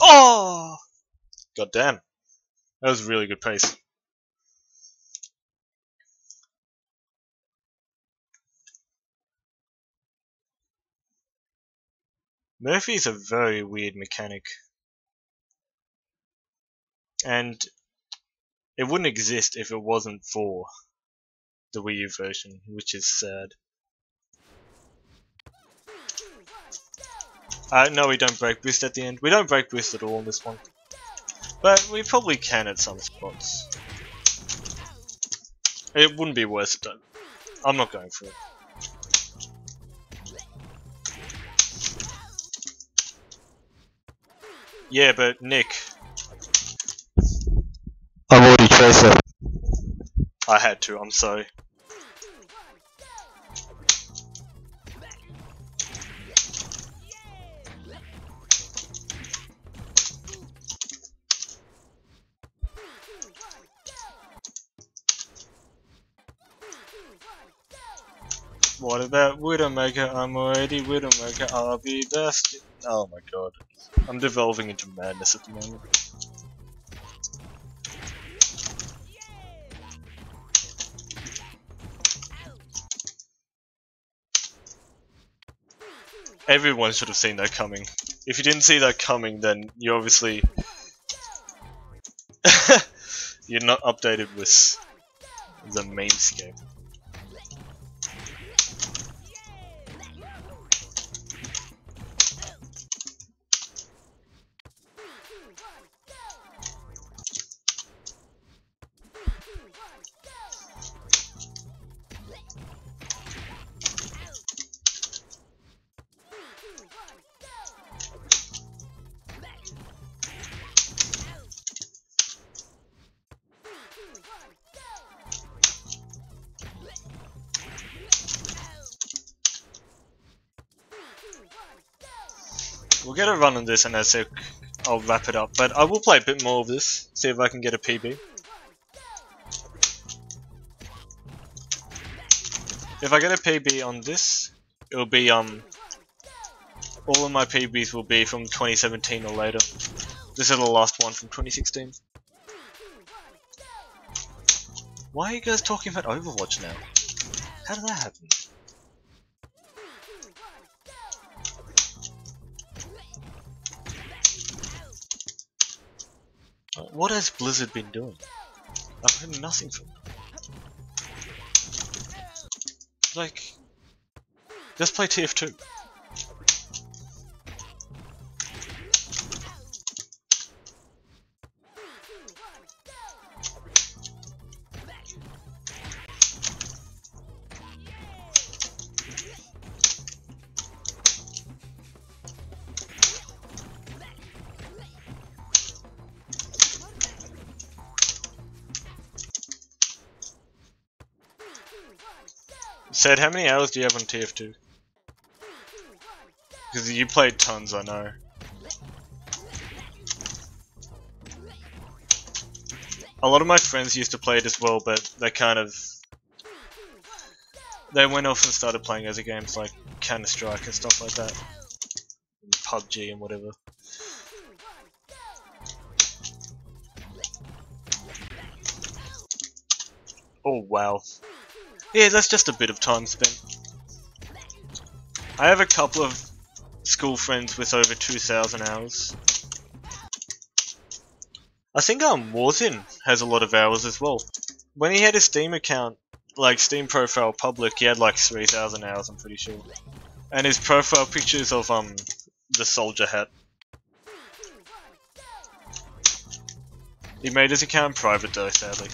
Oh! God damn. That was really good pace. Murphy is a very weird mechanic. And it wouldn't exist if it wasn't for the Wii U version, which is sad. No, we don't break boost at the end. We don't break boost at all in this one. But we probably can at some spots. It wouldn't be worth it though. I'm not going for it. Yeah, but Nick, I've already traced it. I had to, I'm sorry. What about Widowmaker? I'm already Widowmaker, I'll be best. Oh my god. I'm devolving into madness at the moment. Everyone should have seen that coming. If you didn't see that coming, then you obviously... you're not updated with the mainscape. We'll get a run on this and that's it. I'll wrap it up, but I will play a bit more of this, see if I can get a PB. If I get a PB on this, it'll be all of my PBs will be from 2017 or later. This is the last one from 2016. Why are you guys talking about Overwatch now? How did that happen? What has Blizzard been doing? I've heard nothing from them. Like, just play TF2. Said, how many hours do you have on TF2? Because you played tons, I know. A lot of my friends used to play it as well, but they they went off and started playing other games like Counter-Strike and stuff like that. And PUBG and whatever. Oh wow. Yeah, that's just a bit of time spent. I have a couple of school friends with over 2,000 hours. I think Warzin has a lot of hours as well. When he had his Steam account, like Steam profile public, he had like 3,000 hours, I'm pretty sure. And his profile pictures of the soldier hat. He made his account private though, sadly.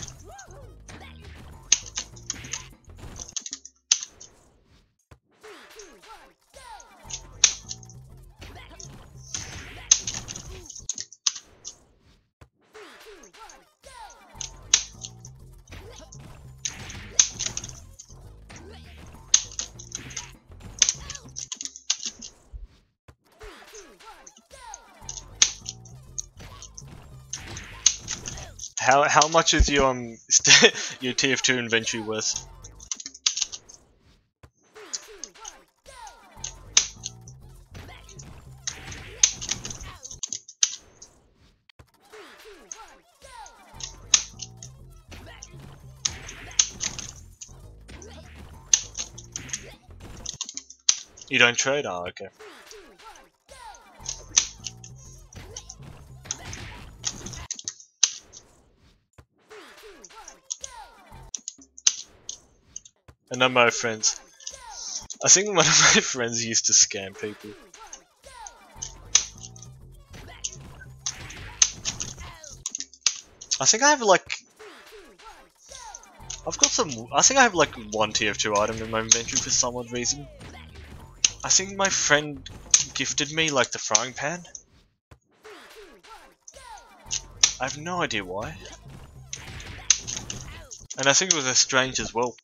How much is your your TF2 inventory worth? You don't trade? Oh, okay. And then my friends. I think one of my friends used to scam people. I think I have like... I've got some... I think I have like one TF2 item in my inventory for some odd reason. I think my friend gifted me like the frying pan. I have no idea why. And I think it was a strange as well.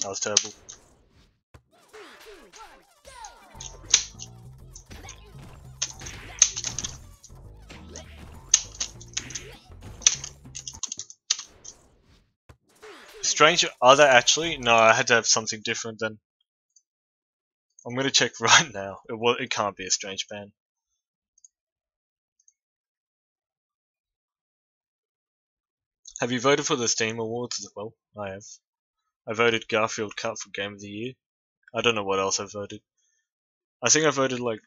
That was terrible. Strange, are they actually? No, I had to have something different then. I'm gonna check right now. It can't be a strange ban. Have you voted for the Steam Awards as well? I have. I voted Garfield Cup for Game of the Year. I don't know what else I voted. I think I voted like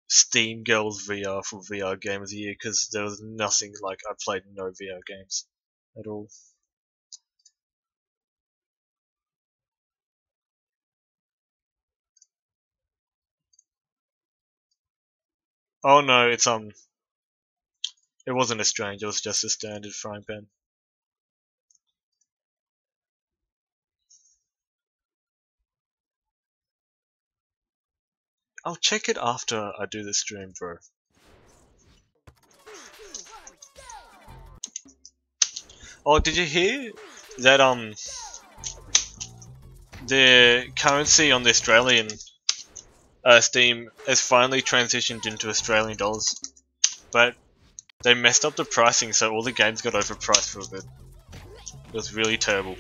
Steam Girls VR for VR Game of the Year because there was nothing like I played no VR games at all. Oh no, it wasn't a strange, it was just a standard frying pan. I'll check it after I do the stream, bro. Oh, did you hear that the currency on the Australian Steam has finally transitioned into Australian dollars, but they messed up the pricing, so all the games got overpriced for a bit. It was really terrible.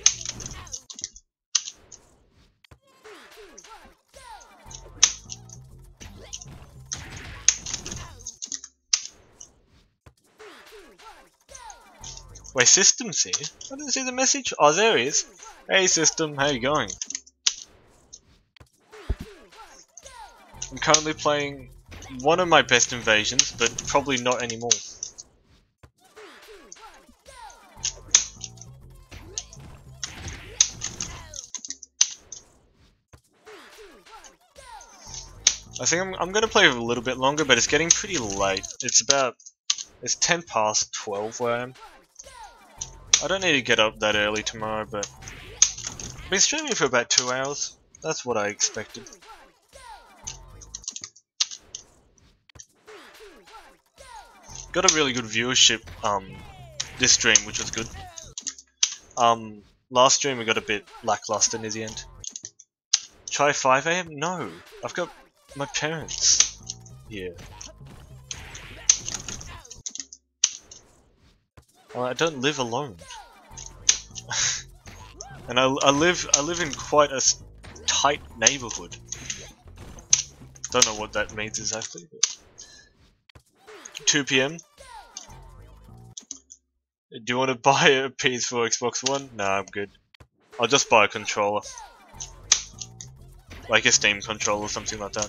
Wait, System's here? I didn't see the message. Oh, there he is. Hey System, how you going? I'm currently playing one of my best invasions, but probably not anymore. I think I'm gonna play a little bit longer, but it's getting pretty late. It's 10 past 12 where I am. I don't need to get up that early tomorrow, but I've been streaming for about 2 hours. That's what I expected. Got a really good viewership this stream, which was good. Last stream we got a bit lackluster near the end. Try 5 AM? No, I've got my parents here. I don't live alone, and I live in quite a tight neighborhood. Don't know what that means exactly. But 2 PM. Do you want to buy a PS4, Xbox One? Nah, I'm good. I'll just buy a controller, like a Steam controller or something like that.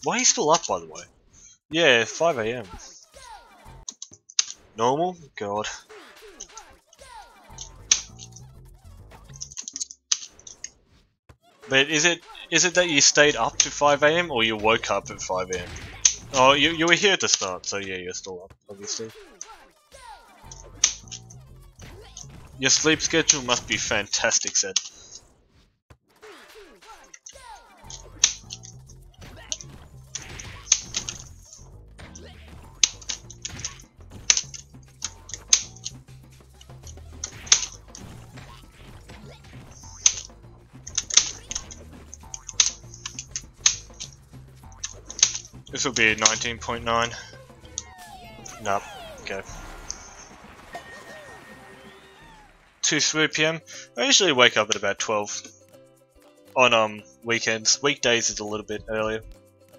Why are you still up, by the way? Yeah, 5 AM. Normal? God. But is it that you stayed up to 5 AM or you woke up at 5 AM? Oh, you were here at the start, so yeah, you're still up, obviously. Your sleep schedule must be fantastic, Seth. This will be 19.9. Nope. Okay. 2-3 p.m. I usually wake up at about 12 on weekends. Weekdays is a little bit earlier,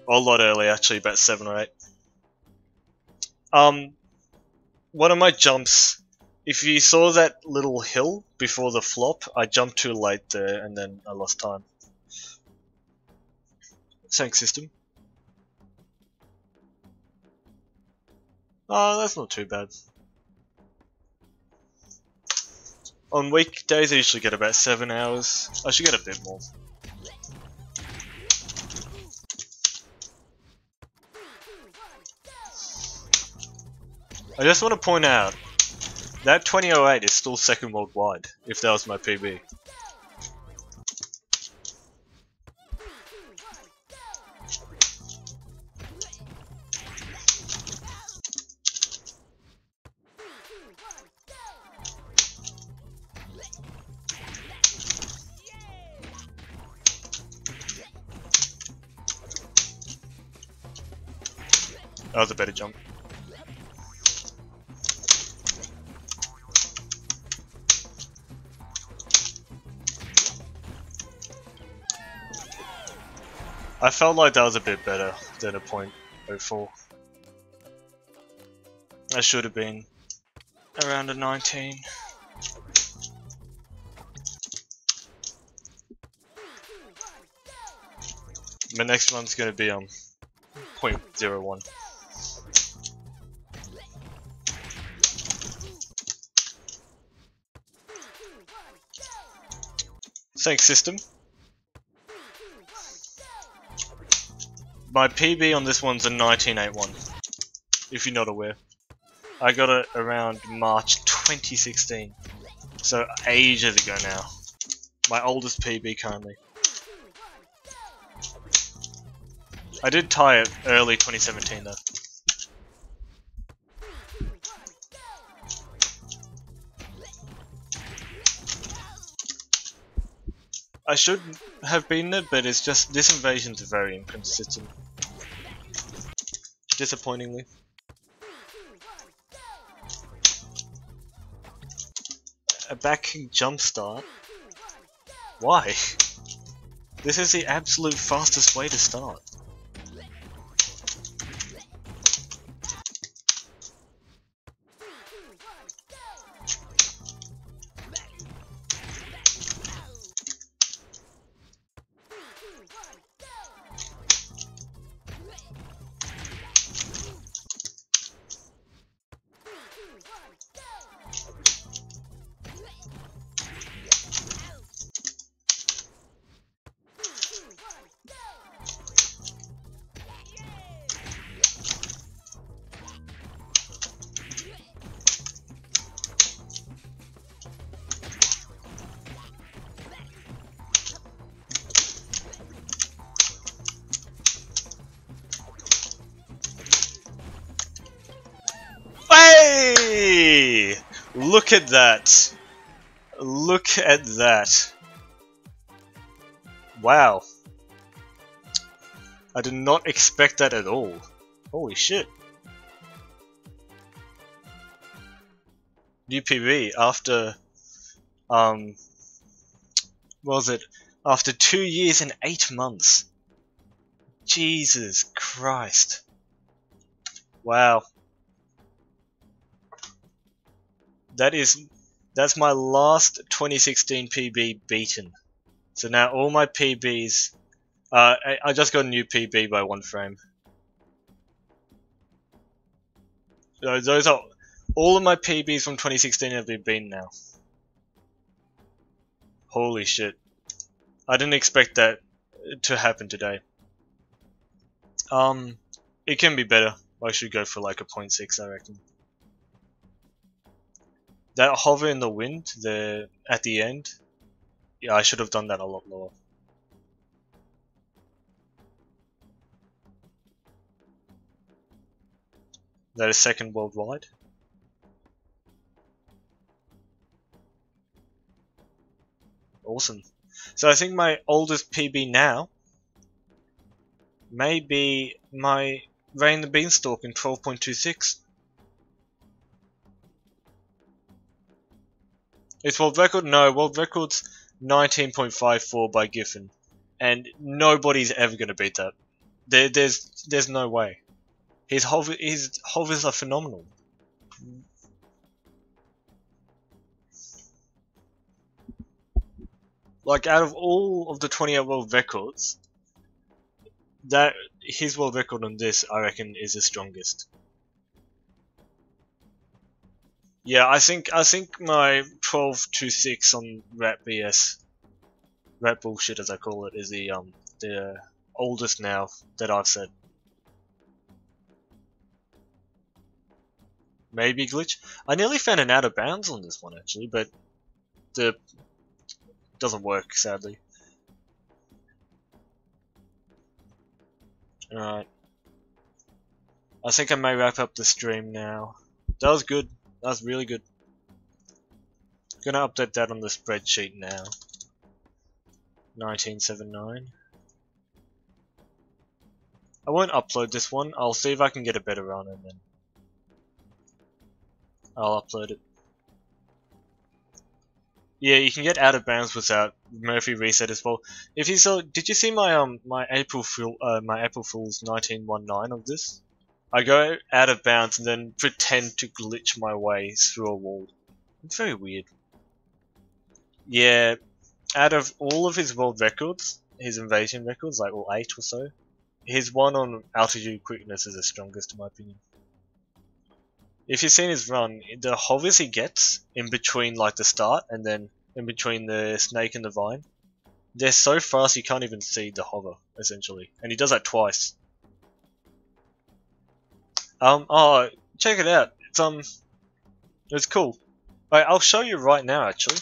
or a lot earlier actually, about 7 or 8. One of my jumps, if you saw that little hill before the flop, I jumped too late there and then I lost time. Thanks, system. Oh, that's not too bad. On weekdays I usually get about 7 hours. I should get a bit more. I just want to point out, that 2008 is still second worldwide, if that was my PB. That was a better jump. I felt like that was a bit better than a .04. I should have been around a 19. My next one's gonna be .01. Thanks, system. My PB on this one's a 1981, if you're not aware. I got it around March 2016, so ages ago now. My oldest PB currently. I did tie it early 2017 though. I should have beaten it, but it's just, this invasion's very inconsistent. Disappointingly. A back jump start? Why? This is the absolute fastest way to start. Hey! Look at that. Look at that. Wow. I did not expect that at all. Holy shit. New PB after, what was it? After 2 years and 8 months. Jesus Christ. Wow. That's my last 2016 PB beaten. So now all my PBs, I just got a new PB by 1 frame. So those are all of my PBs from 2016 have been beaten now. Holy shit. I didn't expect that to happen today. It can be better. I should go for like a 0.6, I reckon. That hover in the wind there at the end, yeah, I should have done that a lot lower. That is second worldwide. Awesome. So I think my oldest PB now may be my Ray and the Beanstalk in 12.26. It's world record? No, world record's 19.54 by Giffen. And nobody's ever going to beat that. There's no way. His hovers are phenomenal. Like, out of all of the 28 world records, that his world record on this, I reckon, is the strongest. Yeah, I think my 12-6 on Rat BS, Rat bullshit as I call it, is the oldest now that I've said. Maybe glitch. I nearly found an out of bounds on this one actually, but the doesn't work sadly. Alright. I think I may wrap up the stream now. That was good. That was really good. Gonna update that on the spreadsheet now. 1979. I won't upload this one. I'll see if I can get a better run and then I'll upload it. Yeah, you can get out of bounds without Murphy reset as well. If you saw, did you see my my April Fool's 1919 of this? I go out of bounds and then pretend to glitch my way through a wall. It's very weird. Yeah, out of all of his world records, his invasion records, like all 8 or so, his one on altitude quickness is the strongest in my opinion. If you've seen his run, the hovers he gets in between like the start and then in between the snake and the vine, they're so fast you can't even see the hover, essentially. And he does that twice. Oh, check it out. It's cool. Alright, I'll show you right now actually.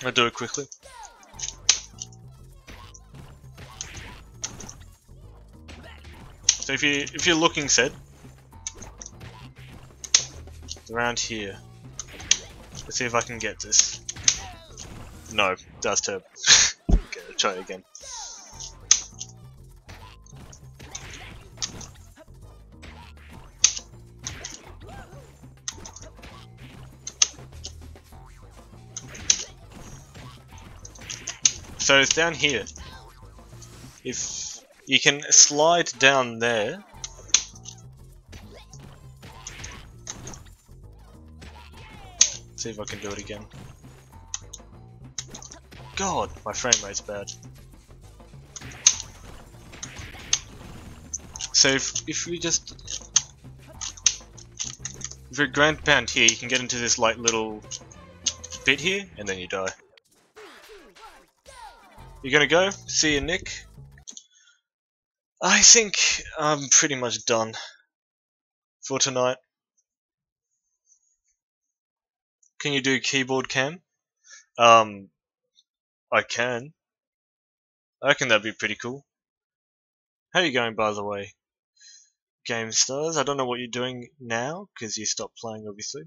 I'll do it quickly. So if you're looking said, around here. Let's see if I can get this. No, that's terrible. Okay, I'll try it again. So it's down here. If you can slide down there. See if I can do it again. God, my frame rate's bad. So if we grand bound here, you can get into this like little bit here, and then you die. You're gonna go? See you, Nick. I think I'm pretty much done for tonight. Can you do keyboard cam? I can. I reckon that'd be pretty cool. How are you going, by the way? Game Stars, I don't know what you're doing now, because you stopped playing, obviously.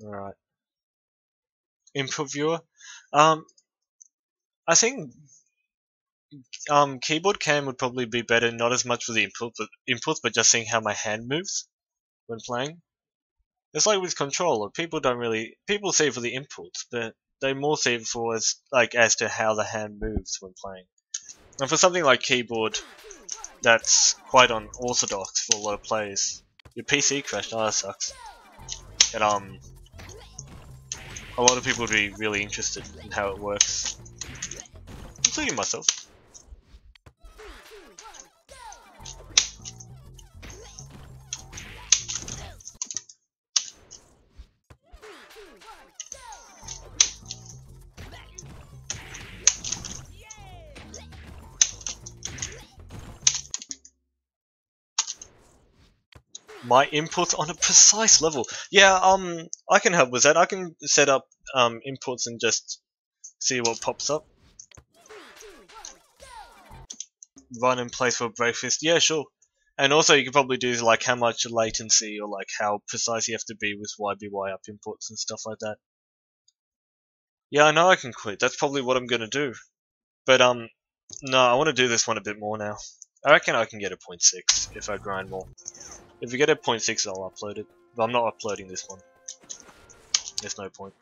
Alright. Input viewer. I think keyboard cam would probably be better, not as much for the inputs, but just seeing how my hand moves when playing. It's like with controller, people see it for the inputs, but they more see it for as to how the hand moves when playing. And for something like keyboard, that's quite unorthodox for a lot of players. Your PC crashed, oh that sucks. And a lot of people would be really interested in how it works, including myself. My inputs on a precise level. Yeah, I can help with that. I can set up inputs and just see what pops up. Run in place for breakfast. Yeah, sure. And also you could probably do like how much latency or like how precise you have to be with YBY up inputs and stuff like that. Yeah, I know I can quit. That's probably what I'm gonna do. But no, I want to do this one a bit more now. I reckon I can get a 0.6 if I grind more. If we get a 0.6, I'll upload it. But I'm not uploading this one. There's no point.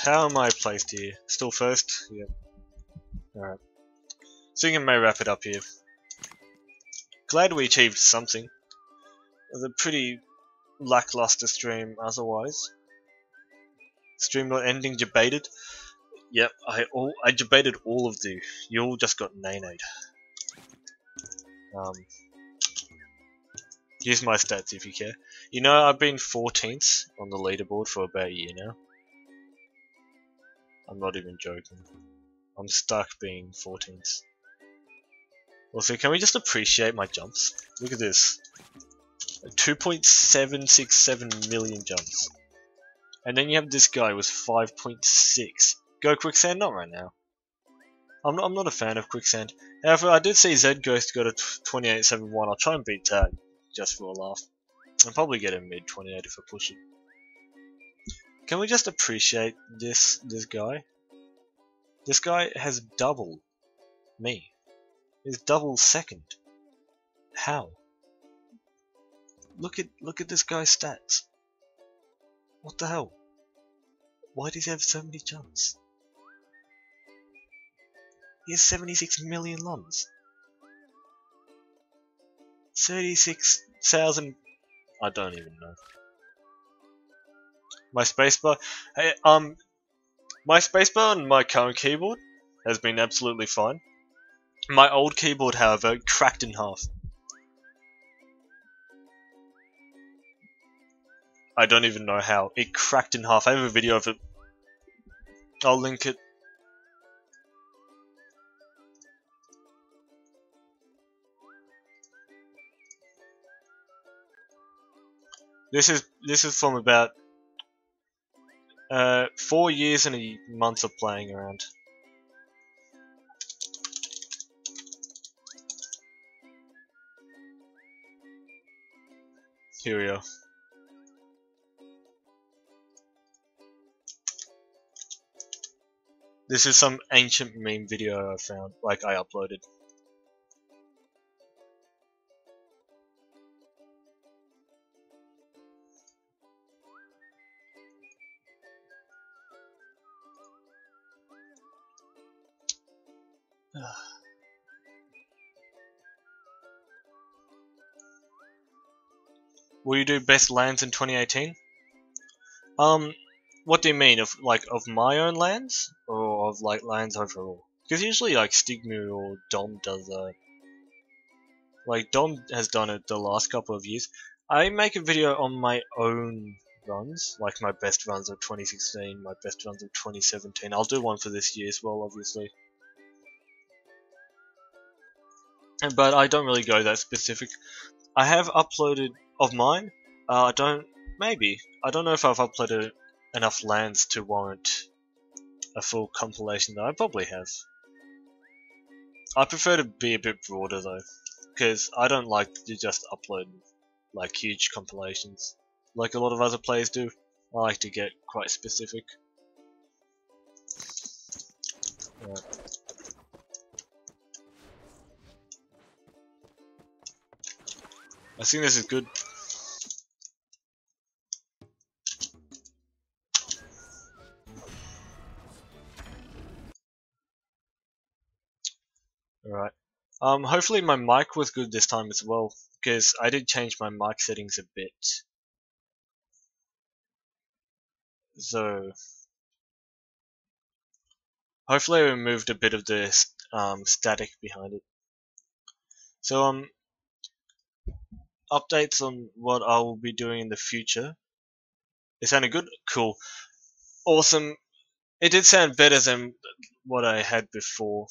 How am I placed here? Still first? Yeah. Alright. So you may wrap it up here. Glad we achieved something. It was a pretty lackluster stream otherwise. Stream not ending debated. Yep, I debated all of you. You all just got nay-nayed. Here's my stats if you care. You know, I've been 14th on the leaderboard for about a year now. I'm not even joking. I'm stuck being 14th. Also, can we just appreciate my jumps? Look at this. 2.767 million jumps. And then you have this guy with 5.6. Go Quicksand, not right now. I'm not a fan of Quicksand. However, I did see Z Ghost got a 28.71. I'll try and beat that just for a laugh. I'll probably get a mid 28 if I push it. Can we just appreciate this guy? This guy has double me. He's double second. How? Look at this guy's stats. What the hell? Why does he have so many jumps? He has 76 million lumps. 36,000. I don't even know. My spacebar. Hey, my spacebar on my current keyboard has been absolutely fine. My old keyboard, however, cracked in half. I don't even know how. It cracked in half. I have a video of it. I'll link it. This is from about 4 years and a month of playing around. Here we are. This is some ancient meme video I found, like I uploaded. Will you do best lands in 2018? What do you mean? Of my own lands, or of like lands overall? Because usually like Stigmu or Dom does like Dom has done it the last couple of years. I make a video on my own runs, like my best runs of 2016, my best runs of 2017. I'll do one for this year as well, obviously. But I don't really go that specific. I have uploaded of mine. I don't know if I've uploaded enough lands to warrant a full compilation though. I probably have. I prefer to be a bit broader though, because I don't like to just upload like huge compilations like a lot of other players do. I like to get quite specific. Right. I think this is good. Alright. Hopefully my mic was good this time as well, because I did change my mic settings a bit. So hopefully I removed a bit of the static behind it. So updates on what I will be doing in the future. It sounded good? Cool. Awesome. It did sound better than what I had before.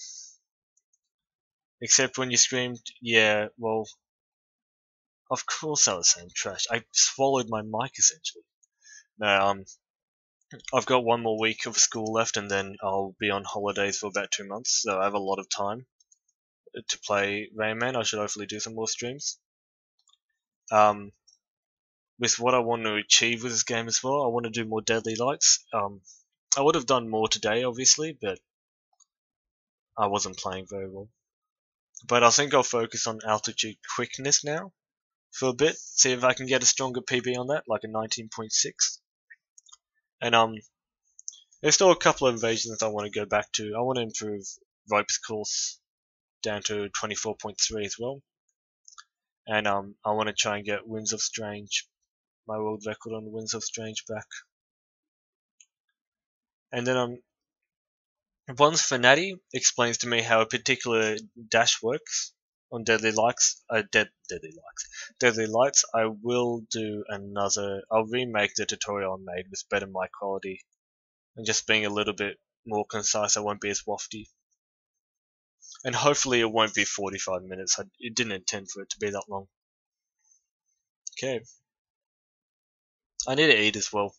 Except when you screamed, yeah, well, of course I was saying trash. I swallowed my mic essentially. No, I've got one more week of school left, and then I'll be on holidays for about 2 months, so I have a lot of time to play Rayman. I should hopefully do some more streams. With what I want to achieve with this game as well, I want to do more Deadly Lights. I would have done more today, obviously, but I wasn't playing very well. But I think I'll focus on altitude quickness now for a bit, see if I can get a stronger PB on that, like a 19.6. And there's still a couple of invasions I want to go back to. I want to improve ropes course down to 24.3 as well. And I want to try and get Winds of Strange, my world record on Winds of Strange back. And then once Fnatty explains to me how a particular dash works on Deadly Lights, Deadly Lights, I will do another. I'll remake the tutorial I made with better mic quality and just being a little bit more concise. I won't be as wafty, and hopefully it won't be 45 minutes. I didn't intend for it to be that long. Okay, I need to eat as well.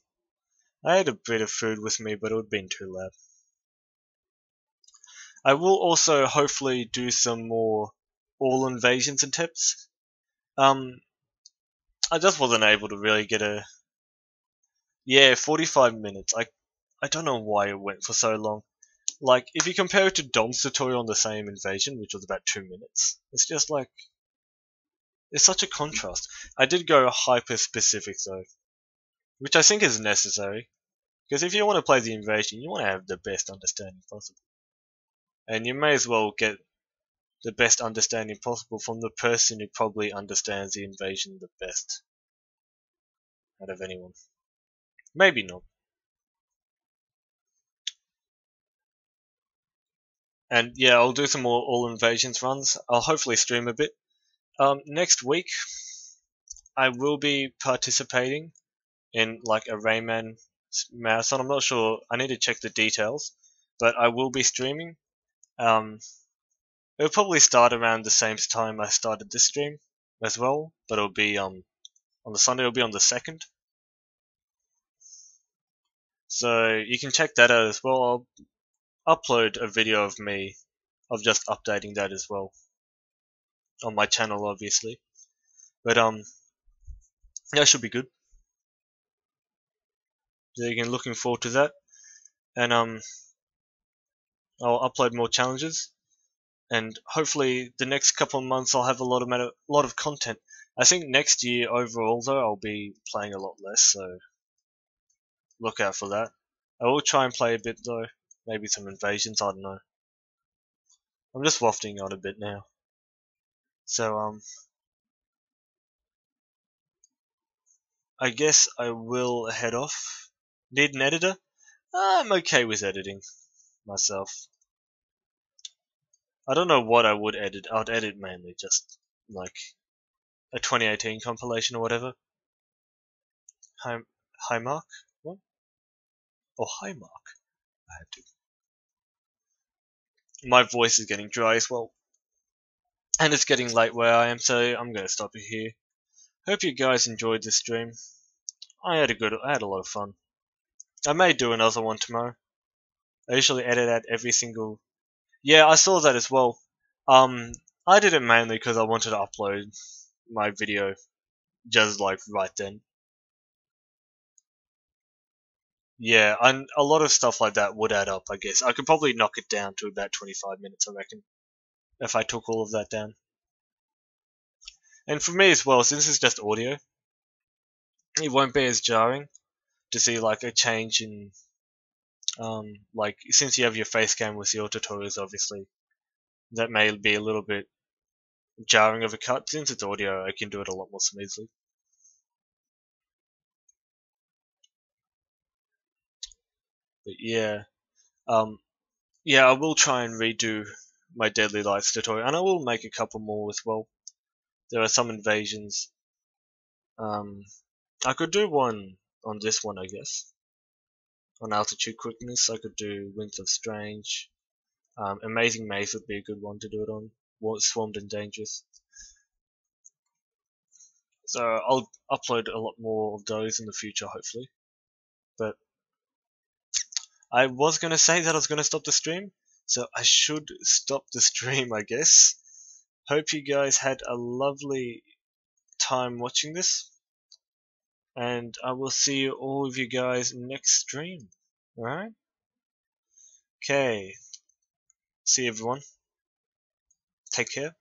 I had a bit of food with me, but it would have been too loud. I will also hopefully do some more all invasions attempts. I just wasn't able to really get a 45 minutes. I don't know why it went for so long. Like if you compare it to Dom's tutorial on the same invasion, which was about 2 minutes, it's just like it's such a contrast. I did go hyper specific though, which I think is necessary. Because if you want to play the invasion, you want to have the best understanding possible. And you may as well get the best understanding possible from the person who probably understands the invasion the best out of anyone. Maybe not. And yeah, I'll do some more all invasions runs. I'll hopefully stream a bit. Next week, I will be participating in like a Rayman marathon. I'm not sure. I need to check the details, but I will be streaming. It'll probably start around the same time I started this stream as well, but it'll be on the Sunday. It'll be on the 2nd, so you can check that out as well. I'll upload a video of me of just updating that as well on my channel, obviously. But that should be good. So you can looking forward to that, and I'll upload more challenges, and hopefully the next couple of months I'll have a lot of content. I think next year overall though I'll be playing a lot less, so look out for that. I will try and play a bit though, maybe some invasions. I don't know. I'm just wafting on a bit now. So I guess I will head off. Need an editor? I'm okay with editing myself. I don't know what I would edit. I'd edit mainly just like a 2018 compilation or whatever. Hi Mark? What? Oh, hi Mark. I had to. My voice is getting dry as well. And it's getting late where I am, so I'm gonna stop it here. Hope you guys enjoyed this stream. I had a lot of fun. I may do another one tomorrow. I usually edit out every single. Yeah, I saw that as well. I did it mainly because I wanted to upload my video just like right then. Yeah, and a lot of stuff like that would add up, I guess. I could probably knock it down to about 25 minutes, I reckon, if I took all of that down. And for me as well, since it's just audio, it won't be as jarring to see like a change in, like since you have your face cam with your tutorials, obviously, that may be a little bit jarring of a cut. Since it's audio, I can do it a lot more smoothly. But yeah, yeah, I will try and redo my Deadly Lights tutorial, and I will make a couple more as well. There are some invasions. I could do one on this one, I guess. On altitude quickness, I could do Winds of Strange. Amazing Maze would be a good one to do it on. Swarmed and Dangerous. So I'll upload a lot more of those in the future, hopefully. But I was gonna say that I was gonna stop the stream, so I should stop the stream, I guess. Hope you guys had a lovely time watching this, and I will see all of you guys next stream. Alright? Okay. See everyone. Take care.